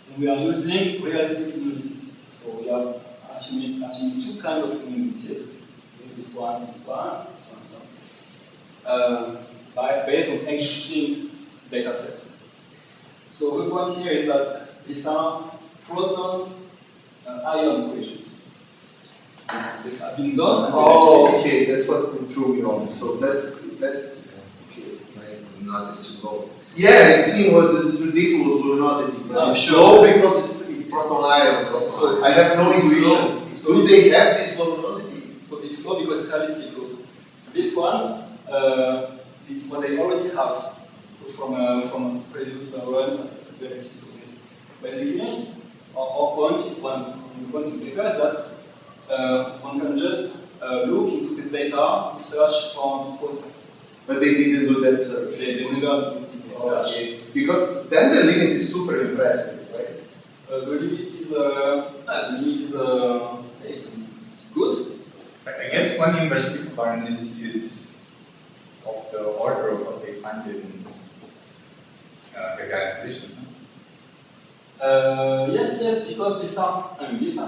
and we are using realistic luminosities. So we are assuming two kinds of luminosities, this one, so on, so on, based on existing data sets. So the point here is that these are proton-ion equations. This have been done. And okay, that's what threw me off. So that okay, my luminosity should go. Yeah, it seems this is ridiculous luminosity, but it's slow because it's proton-ion. So I have no intuition. So do they have this luminosity? So it's slow because it's realistic. So these ones, it's what they already have. So from previous runs and galaxies. So basically, our point in the paper is that one can just look into this data to search for this process. But they didn't do that search. They never do search. Okay. Because then the limit is super impressive, right? The limit is it's good. I guess one inverse peak pattern is of the order of what they find in organic conditions, no? Yes, because these are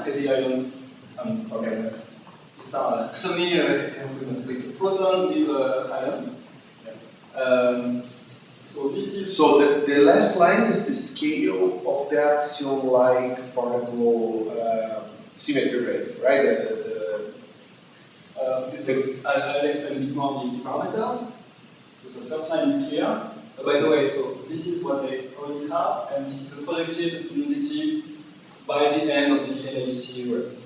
heavy ions, and these are semi so it's a proton with ion. So this is. So the last line is the scale of the axion-like particle symmetry rate, right? I'll explain a bit more the parameters. The first line is clear. By the way, so this is what they already have, and this is the projected luminosity by the end of the LHC rates.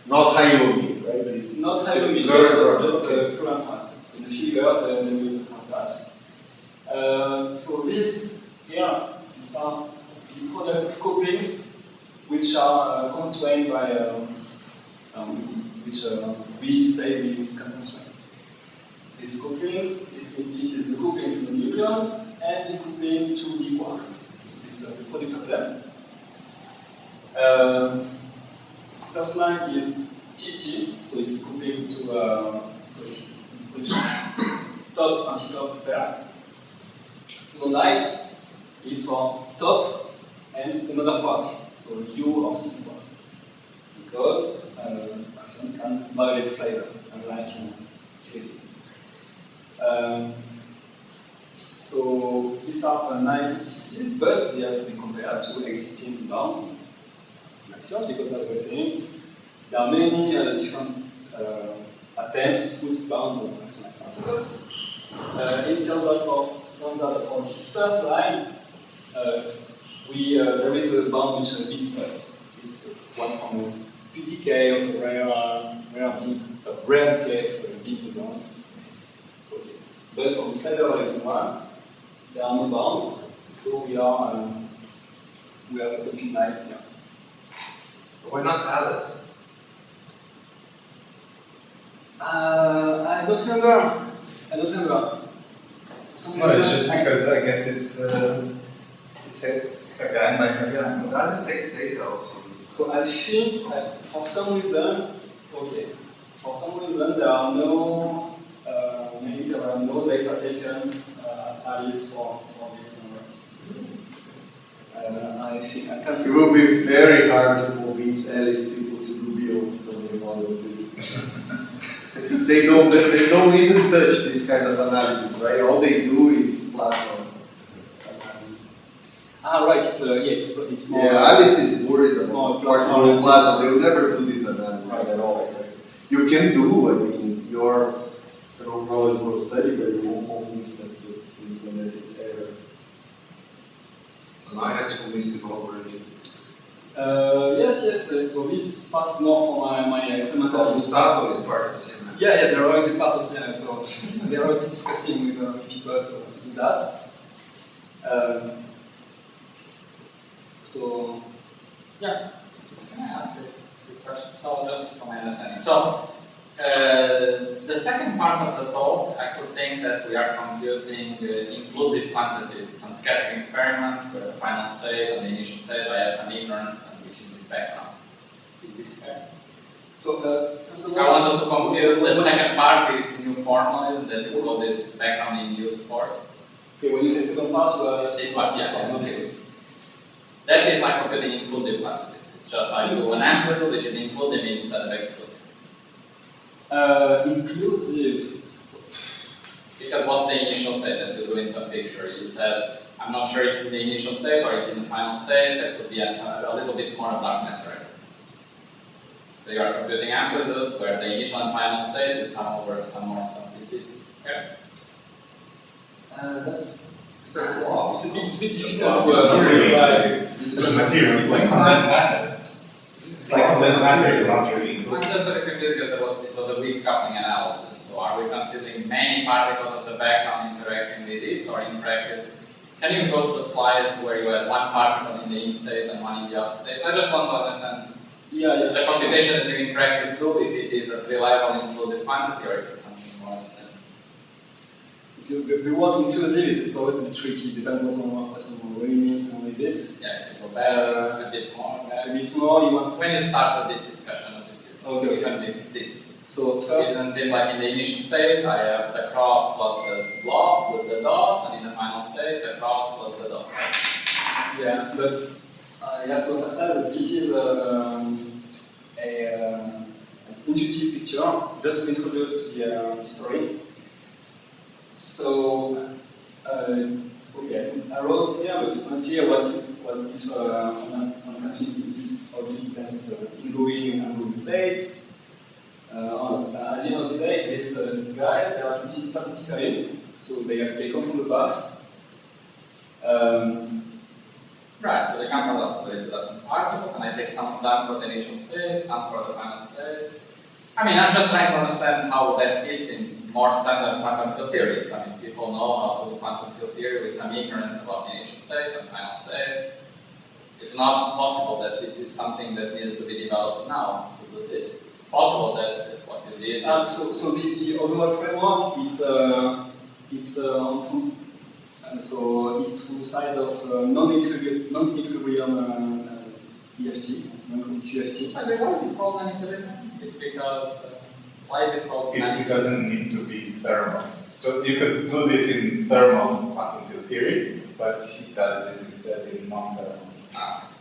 Not high lumi, right? Not high lumi, just the current one. So in a few years, they will have that. So this here, these are the product of couplings which are constrained by which we say we can constrain. These couplings, this is the coupling to the nucleon and the coupling to the quarks. So this is the product of them. First line is TT, so it's the coupling to so it's which top anti-top pairs. Second line is for top and another quark, so U or C quark, because accents can violate flavor, unlike purity. So these are nice sensitivities, but they have to be compared to existing bounds accents, because as I was saying, there are many different attempts to put bounds on maximum particles. It turns out for this first line, there is a bound which beats us. It's one from PTK of a rare decay of big results. Okay. But for the flavor one, there are no bounds, so we have something nice here. So why not Alice? I don't remember. No, it's just because I guess it's a guy by guy. But Alice takes data also. So I think for some reason there are no maybe there are no data taken at Alice for these numbers. I think I can't. It will be very hard to convince Alice people to do beyond standard model physics. they don't even touch this kind of analysis, right? All they do is plasma analysis. Right. It's more. Yeah, Alice is worried about particle plasma. They will never do this analysis at all. Right? You can do, I mean, your knowledge will study, but you won't convince them to implement it ever. So now I have to convince the collaboration. Yes, yes. So this part is more for my experimental. Gustavo is part of CMS. Yeah, they're already part of CMS, so they're already discussing with people to do that. So, yeah. Can I ask you a quick question? So, just from my understanding. So, the second part of the talk, I could think that we are computing inclusive quantities, some scattering experiment where the final state and the initial state, I have some ignorance, and which is this background. Is this fair? So, first of all, I wanted to compute the second part is new formalism that you call this background-induced force. okay, when you say second part, you are This part, yeah. Okay. That is like computing inclusive quantities. It's just I do an amplitude which is inclusive instead of exclusive. Inclusive. Because what's the initial state that you do in some picture? You said, I'm not sure if in the initial state or if in the final state, there could be a little bit more of dark matter. So you are computing amplitudes where the initial and final state is sum over some more stuff. Is this fair? That's It's a law. it's a bit difficult to realize. This is a material, it's like condensed matter. It's like condensed matter is not really I'm inclusive. just very confused because it was a weak coupling analysis. So are we considering many particles of the background interacting with this, or in practice? Can you go to the slide where you have one particle in the in state and one in the out state? I just want to understand the computation that you in practice do, if it is a reliable inclusive quantity or if it's something more than that. The word inclusive is always a bit tricky, depends what it really means and with it. Yeah, if you go back a bit more. A bit more, you want. When you start this discussion of this, Okay. you can be this. So first, Isn't it like in the initial state, I have the cross plus the blob with the dots, and in the final state, the cross plus the dot. yeah, but you have to understand that this is an intuitive picture, just to introduce the history. So, okay, I put arrows here, but it's not clear what if I'm actually this in terms of ingoing and outgoing states. At the end of the day, these guys, they are treated statistically, so they come from the path. Right, so they come from lots of places, there are some particles, and I take some of them for the initial state, some for the final state. I mean, I'm just trying to understand how that fits in more standard quantum field theories. I mean, people know how to do quantum field theory with some ignorance about the initial states and final states. It's not possible that this is something that needed to be developed now to do this. It's possible that what you did. So the overall framework, it's on two. So it's from the side of non-equilibrium EFT, non-QFT. Why is it called non-equilibrium? It's because, why is it called It doesn't need to be thermal. So you could do this in thermal quantum field theory, but he does this instead in non-thermal.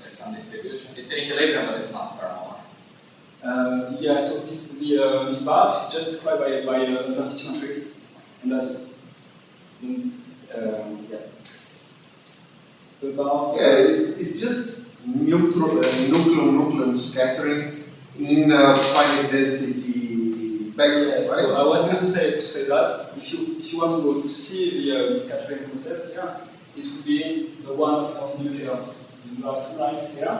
There's some distribution. It's in equilibrium, but it's not thermal. Yeah, so the path is just described by density matrix, and that's it. Yeah. About it's just nucleon scattering in finite density background, yes, right? so I was going to say that if you want to see the scattering process here, it would be the one of nucleons. You have two lines here.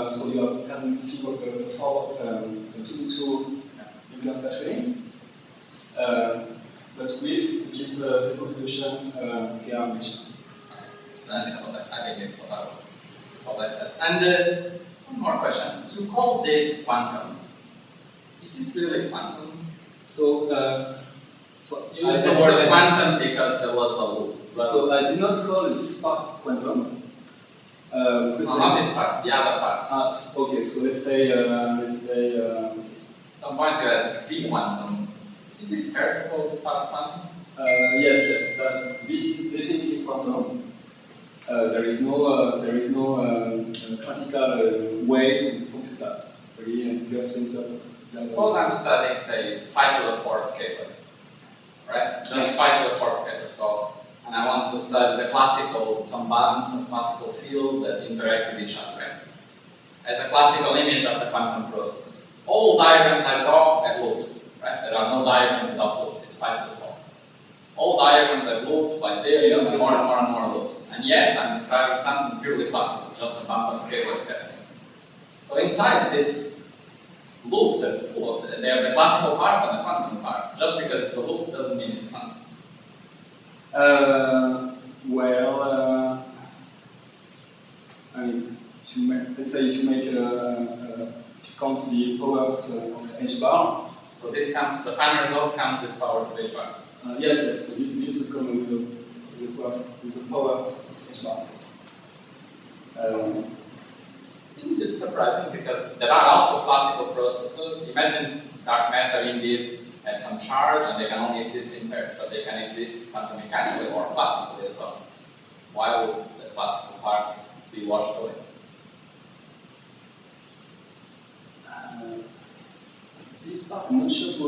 So you can think of the 2 nucleon scattering, but with these contributions here mentioned. I think it's what I said. And one more question. You call this quantum. Is it really quantum? So You used the word quantum because there was a loop. So I did not call this part quantum. No, not this part, the other part. Okay, so let's say Some point you had V quantum. Is it fair to call this part quantum? yes, this is definitely quantum. There is no classical way to compute that. Really, and you have to insert. Suppose I'm studying, say, 5 to the 4 scalar, right? Just 5 to the 4 scalar. So, and I want to study the classical, some bands of classical field that interact with each other, right? As a classical limit of the quantum process. All diagrams I draw have loops, right? There are no diagrams without loops. It's 5 to the 4. All diagrams have loops like this, and more loops. And yet, I'm describing something purely classical, just a band of scalar scattering. So inside this loop, there's full of, they have the classical part and the quantum part. Just because it's a loop doesn't mean it's quantum. I mean, if you make, let's say if you make if you count the powers of h bar. So this comes, the final result comes with power of h bar. Yes. So this will come with the power of h bar. Yes. Isn't it surprising because there are also classical processes? Imagine dark matter indeed has some charge and they can only exist in pairs, but they can exist quantum mechanically or classically as well. Why would the classical part be washed away? This part, I'm not sure to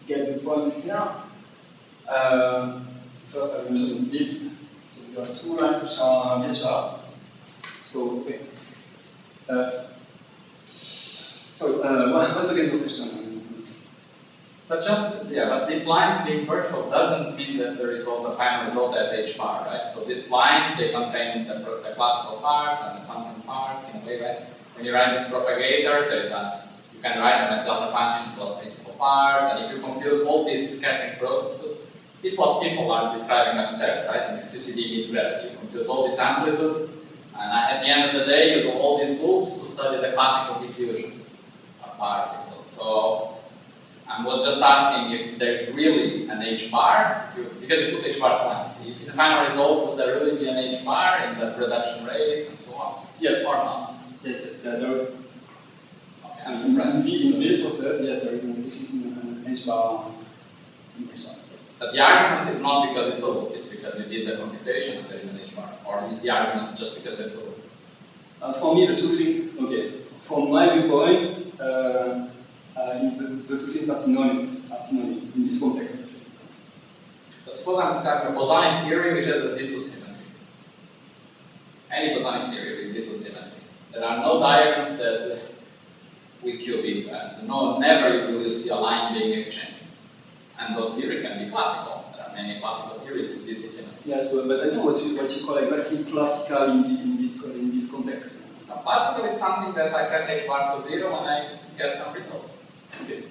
get the point here. First, I mentioned this. So we have two lines which are virtual. So, okay. What's again the question? But but these lines being virtual doesn't mean that the result, the final result as h bar, right? So these lines, they contain the classical part and the quantum part in a way, right? When you write these propagators, you can write them as delta function plus principal part, and if you compute all these scattering processes, it's what people are describing upstairs, right? In this QCD meets gravity. You compute all these amplitudes, and at the end of the day, you do all these loops to study the classical diffusion of particles. So I was just asking if there's really an h bar, because you put h bars one. If in the final result, would there really be an h bar in the production rates and so on? Yes. Or not? Yes. There are. Okay, I'm surprised. In this process, yes, there is an h bar. Yes. But the argument is not because it's a loop, it's because you did the computation and there is an h bar. Or is the argument just because there's a loop? For me, the two things, okay, from my viewpoint, the two things are synonyms in this context. But suppose I'm describing a bosonic theory which has a Z2 symmetry. Any bosonic theory with Z2 symmetry. There are no diagrams that with qubit, and never will you see a line being exchanged. And those theories can be classical. There are many classical theories with Z2 symmetry. Yes, but I don't know what you call exactly classical in this context. Now, classical is something that I set h bar to 0 and I get some results. Okay.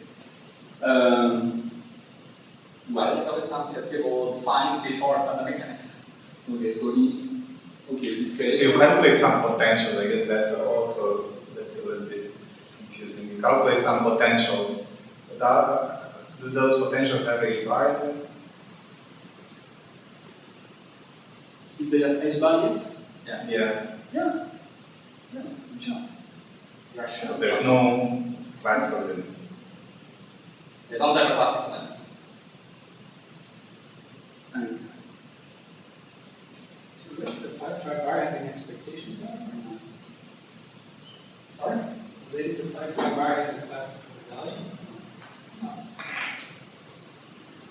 Classical is something that people would find before quantum mechanics. Okay, so in this case. So you calculate some potential. I guess that's a little bit confusing. You calculate some potentials. Do those potentials have h bar in them? If they have h bar in it? Yeah. Yeah, sure. You're sure. So there's no classical limit. They don't have a classical limit. So the 5 bar having expectation or not? Sorry? Related to 5 bar having a classical value? No.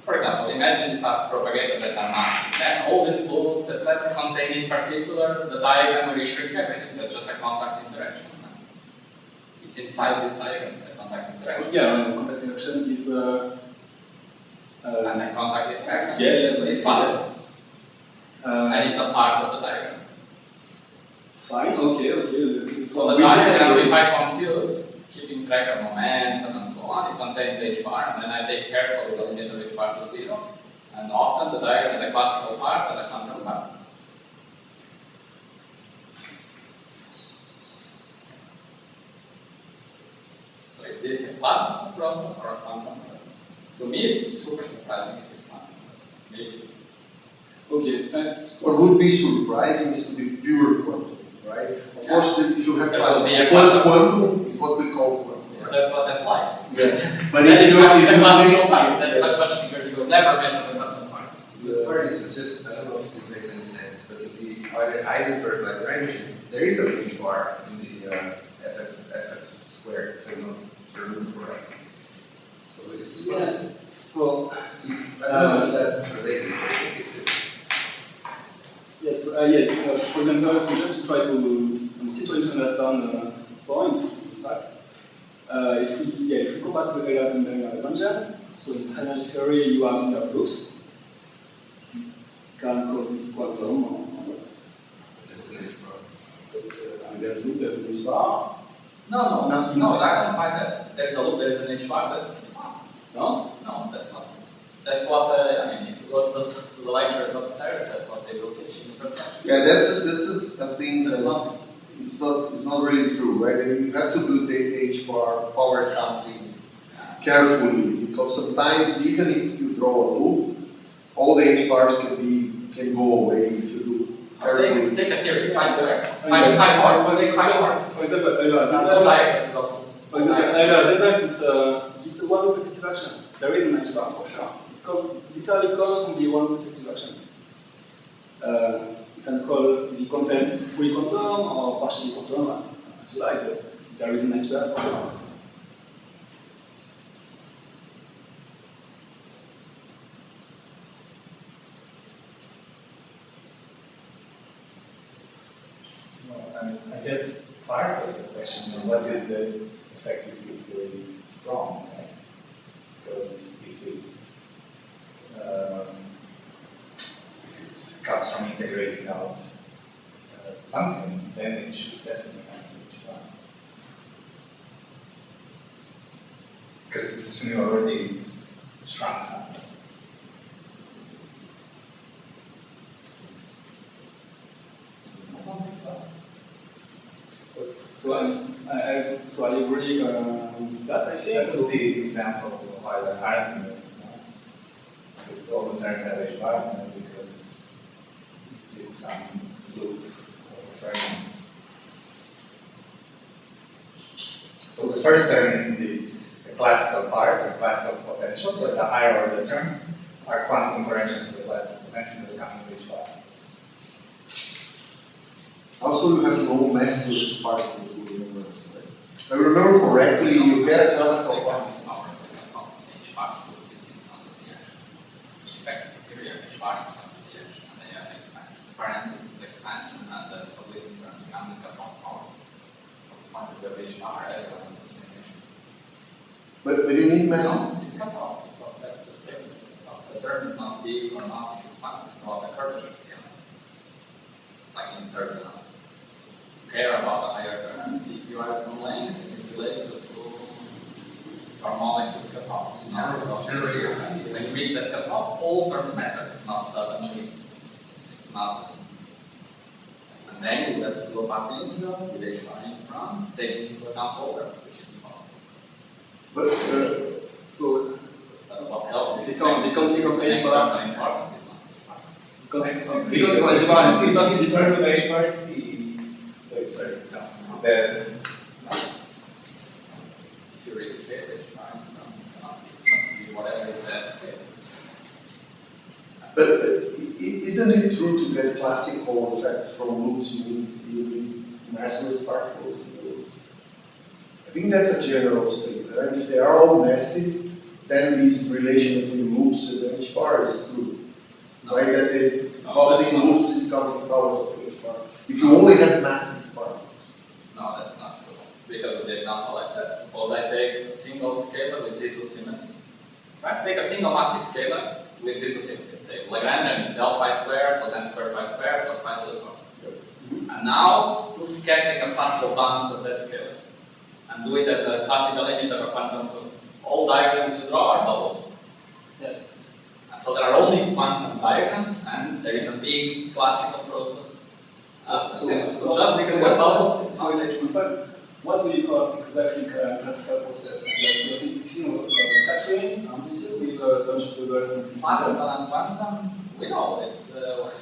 For example, imagine these are propagators that are massive. Then all these loops, etc., contain in particular the diagram where you shrink everything. That's just a contact interaction. It's inside this diagram, the contact interaction. Yeah, the contact interaction is. And the contact interaction. Yeah, it's classical. And it's a part of the diagram. Fine. Okay. So the diagram, if I compute, keeping track of momentum and so on, it contains h bar, and then I take carefully the limit of h bar to 0. And often the diagram is a classical part and a quantum part. So is this a classical process or a quantum process? To me, it's super surprising if it's quantum. Maybe. Okay. What would be surprising is to be pure quantum, right? Of course, if you have classical plus quantum, is what we call quantum. Right? That's life. Yeah. But if you make that's much bigger. You will never measure the quantum part. For instance, just I don't know if this makes any sense, but in the Heisenberg Lagrangian, there is a h bar in the FF squared, if I remember correctly. So it's So I don't know if that's related to it. yes, for example, so just to try to, I'm still trying to understand the point. In fact, if we go back to the Heisenberg Lagrangian, so in energy theory you have loops. You can call this quantum or what? There's an h bar. But and there's a loop, there's an H bar. No, No, I don't buy that. There's a loop, there is an H bar, that's too fast. No? No, that's not. That's what, I mean, if you go to the lectures upstairs, that's what they will teach in the first lecture. Yeah, that's a thing That's that not. it's not really true, right? You have to do the H bar power counting carefully, because sometimes even if you draw a loop, all the H bars can go away if you do carefully. Take a theory, 5 square. For 5 4, take 5 4. For example, it's a one loop effective action. There is an H bar for sure. It literally comes from the one loop effective action. You can call the contents fully contour or partially contour, as you like, but there is an H bar for sure. Well, I guess part of the question is what is the effective field theory from, right? Because if it's comes from integrating out something, then it should definitely have to H1. Because it's assuming already it's shrunk something. So I agree with that. I think. That's the example of why the Heisenberg. It's all the terms have H bar because it's some loop or fragments. So the first term is the classical part, the classical potential, but the higher order terms are quantum corrections to the classical potential that come with H bar. Also, you have no massless particles within the world, right? If I remember correctly, you get a classical quantum. H bar still sits in front of the edge. In fact, here you have H bar in front of the edge, and then you have expansion. Parenthesis expansion, and the solidity terms come with cut-off power. From the point of view of H bar, everyone has the same issue. But you need massive. No, it's cut off, so that's the scale. The term is not big or not expanded, it's about the curvature scale. Like in turbulence. Care about the higher terms. If you have some length, it is related to harmonic cutoff. Generally, when you reach that cutoff, all terms matter. It's not suddenly. It's not. And then you have to do a partition with H bar in front, taking into account all terms, which is impossible. But So What else? the counting of H bar. Important is not. Because of H bar, it is different. to H bar C. Wait, sorry, no. The If you risk it, H bar, it must be whatever is best scale. But isn't it true to get classical effects from loops, you need massless particles in the loops? I think that's a general statement. And if they are all massive, then this relation between loops and H bar is true. Right? That the counting loops is counting power of H bar. If you only have massive particles. No, that's not true. Because of the example I said, suppose I take a single scalar with Z2 symmetry. Right? Take a single massive scalar with Z2 symmetry. Say Lagrangian is del phi squared plus m squared phi squared plus phi to the fourth. And now do scattering of classical bounds of that scalar. And do it as a classical limit of a quantum process. All diagrams you draw are bubbles. Yes. And so there are only quantum diagrams, and there is a big classical process. So just because they're bubbles, it's So not in H1, what do you call exactly classical process? You think you know about the scattering amplitude with a bunch of reverse and classical and quantum. We know it's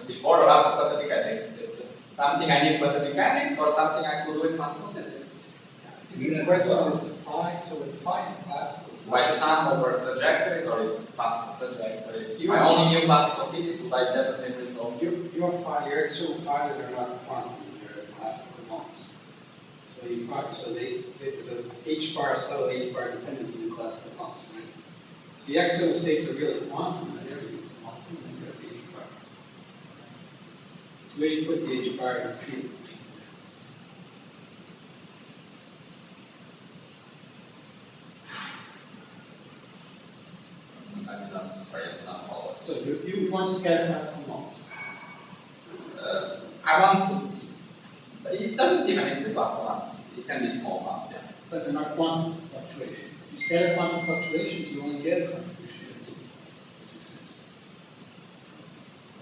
before or after quantum mechanics. It's something I need quantum mechanics or something I could do in classical physics. The question is to define classical. By sum over trajectories or it's classical trajectory. If I only knew classical physics, would I get the same result? Your external files are not quantum, they're classical norms. So there's an H bar, subtle H bar dependence on the classical norms, right? So the external states are really quantum, and everything is quantum, and you have the H bar. It's where you put the H bar in the tree. I'm not sorry, I did not follow. So you want to scatter classical norms. I want to It doesn't even need to be classical numbers. It can be small numbers, yeah. But they're not quantum fluctuation. If you scale quantum fluctuations, you only get a contribution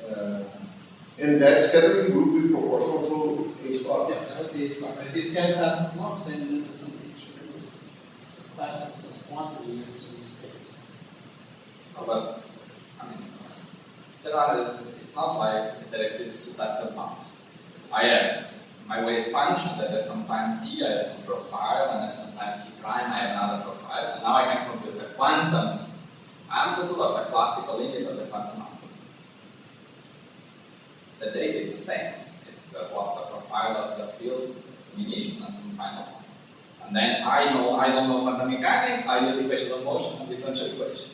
of 2. And that scattering would be proportional to h bar. Yeah, that would be H bar. But if you scale classical norms, then there's some H. There's classical plus quantum units in these scales. No, but, I mean, it's not like there exists two types of numbers. I have my wave function that at some time t I have some profile, and at some time t prime I have another profile, and now I can compute the quantum amplitude of the classical limit of the quantum amplitude. The data is the same. It's the profile of the field, it's an initial and some final one. And then I don't know quantum mechanics, I use equations of motion and differential equations.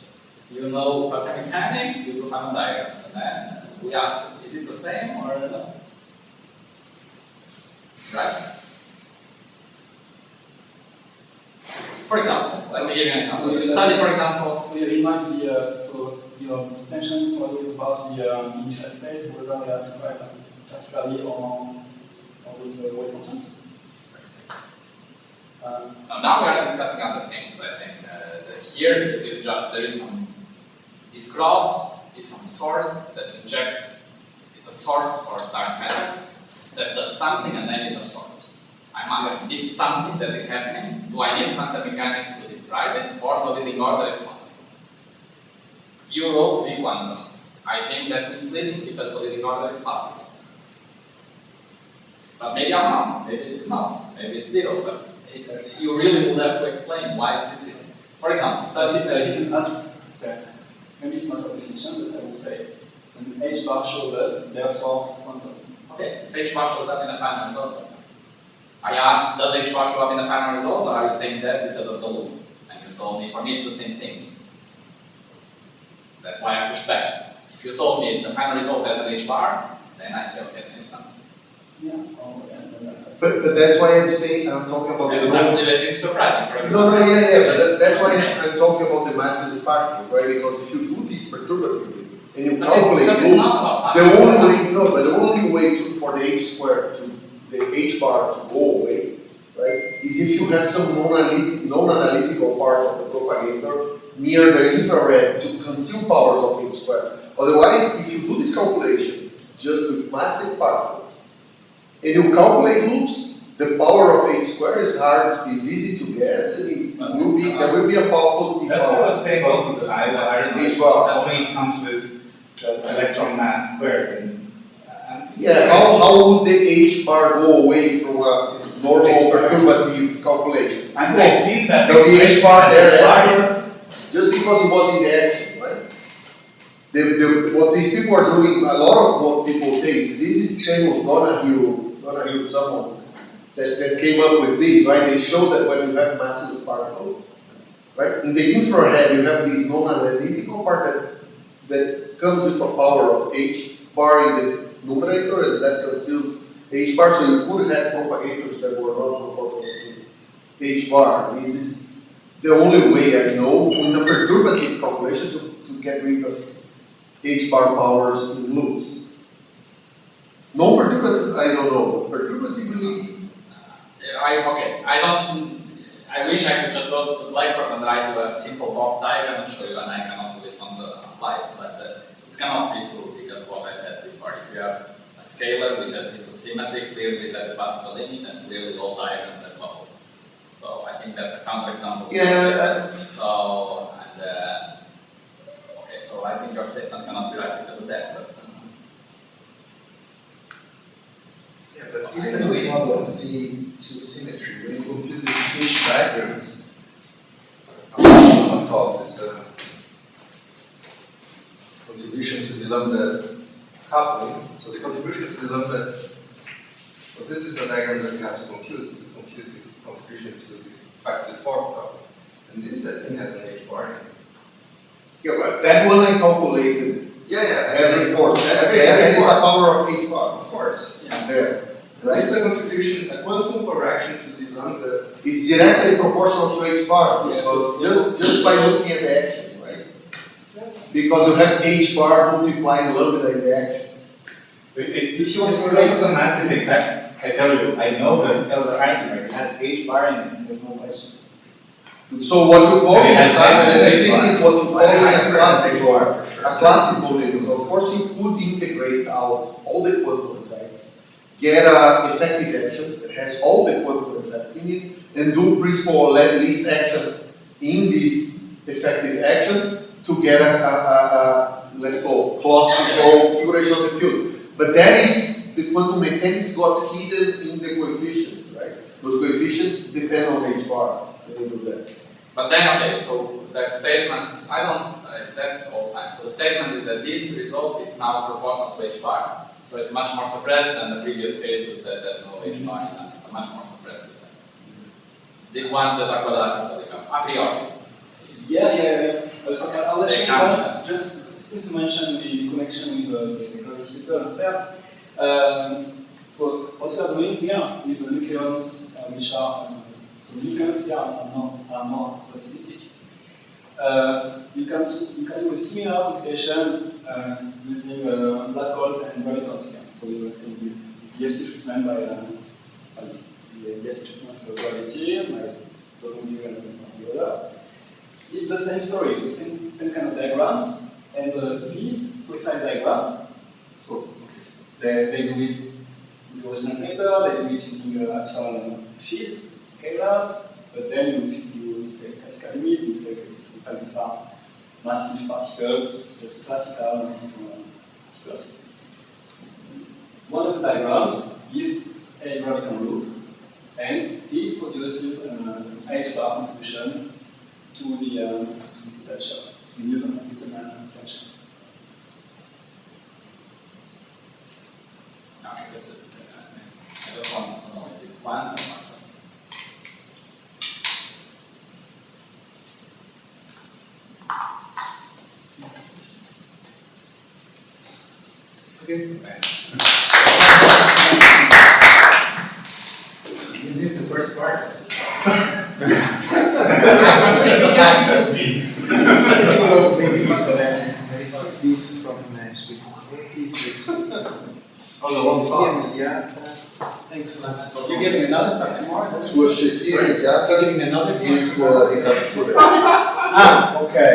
You know quantum mechanics, you do Hammond diagrams, and then we ask, is it the same or no? Right? For example, let me give you an example. You study, for example. So you remind this tension for you is about the initial states, whether they are described classically or with the wave functions. Now we are discussing other things. I think here it is just there is some. This cross is some source that injects. It's a source for dark matter that does something and then is absorbed. I'm asking, is something that is happening? Do I need quantum mechanics to describe it, or the leading order is possible? You wrote V quantum. I think that's misleading because the leading order is possible. But maybe I'm wrong. Maybe it's not. Maybe it's zero. But you really will have to explain why it is zero. For example, studies maybe it's not a definition, but I will say when h bar shows up, therefore it's quantum. Okay, if h bar shows up in the final result. I asked, does h bar show up in the final result, or are you saying that because of the loop? And you told me, for me it's the same thing. That's why I pushed back. If you told me the final result has an h bar, then I say, okay, then it's not. Yeah. But that's why I'm saying, I'm talking about the It's surprising for No, but that's why I'm talking about the massless particles, right? Because if you do this perturbatively and you calculate loops, the only way for the h squared to the h bar to go away, right, is if you have some non-analytical part of the propagator near the infrared to consume powers of h squared. Otherwise, if you do this calculation just with massive particles and you calculate loops, the power of h squared is easy to guess, and there will be a positive That's power. what I was saying also. H bar only comes with the electron mass squared. Yeah, how would the h bar go away from a normal perturbative calculation? I've seen that. The h bar there, just because it was in the action, right? What these people are doing, a lot of what people think, this is famous Donahue, someone that came up with this, right? They show that when you have massless particles, right? In the infrared, you have this non-analytical part that comes with a power of h bar in the numerator, and that conceals h bar, so you could have propagators that were not proportional to h bar. This is the only way I know in a perturbative calculation to get rid of h bar powers in loops. Non-perturbative, I don't know. Perturbatively, I wish I could just go to the Blackboard and write a simple box diagram and show you, and I cannot do it on the live, but it cannot be true because what I said before, if you have a scalar which has into symmetry, clearly it has a classical limit, and clearly all diagrams have bubbles. So I think that's a counterexample. yeah. So, okay, so I think your statement cannot be right because of that, but. Yeah, but even in this model, we see two symmetry. When you go through these fish diagrams, I'm called this contribution to the lambda coupling. So the contribution to the lambda. So this is a diagram that you have to compute the contribution to the factor the fourth coupling. And this thing has an h bar in it. Yeah, but that one I calculated. Yeah. Every course. That is a power of h bar. Of course. Yeah. There. Right? This is a contribution, a quantum correction to the lambda. It's directly proportional to h bar, Yeah, because just by looking at the action, right? Because you have h bar multiplying lambda in the action. If you express the massive effect, I tell you, I know that elder isomer has H bar in it, there's no question. So what you call And it has I think H is what you call Well, a classical limit. Of course, you could integrate out all the quantum effects, get an effective action that has all the quantum effects in it, and do principal least action in this effective action to get a let's call classical configuration of the field. But that is the quantum mechanics got hidden in the coefficients, right? Those coefficients depend on H bar when you do that. But then, okay, so that statement, that's all time. So the statement is that this result is now proportional to H bar. So it's much more suppressed than the previous cases that had no H bar in them. It's a much more suppressed effect. These ones that are quadratic, they come a priori. Yeah. So I was They saying come. that, just since you mentioned the connection with the gravity people upstairs, so what we are doing here with the nucleons, which are, so nucleons here are more relativistic. You can do a similar computation using black holes and gravitons here. So you will see the EFT treatment by the EFT treatment of gravity, by W and the others. It's the same story, the same kind of diagrams, and these precise diagram, so they do it in the original paper, they do it using actual fields, scalars, but then you take classical limit, you say these are massive particles, just classical massive particles. One of the diagrams gives a graviton loop, and it produces an H bar contribution to the potential, the Newton potential. Okay, that's it. I don't want to know if it's quantum or not. Okay. You missed the first part. This from Sweden. What is this? Oh, the one talk. Thanks a lot. You're giving another talk tomorrow? Sua chefia imediata You're giving another talk is tomorrow? Ricardo Studer. Okay.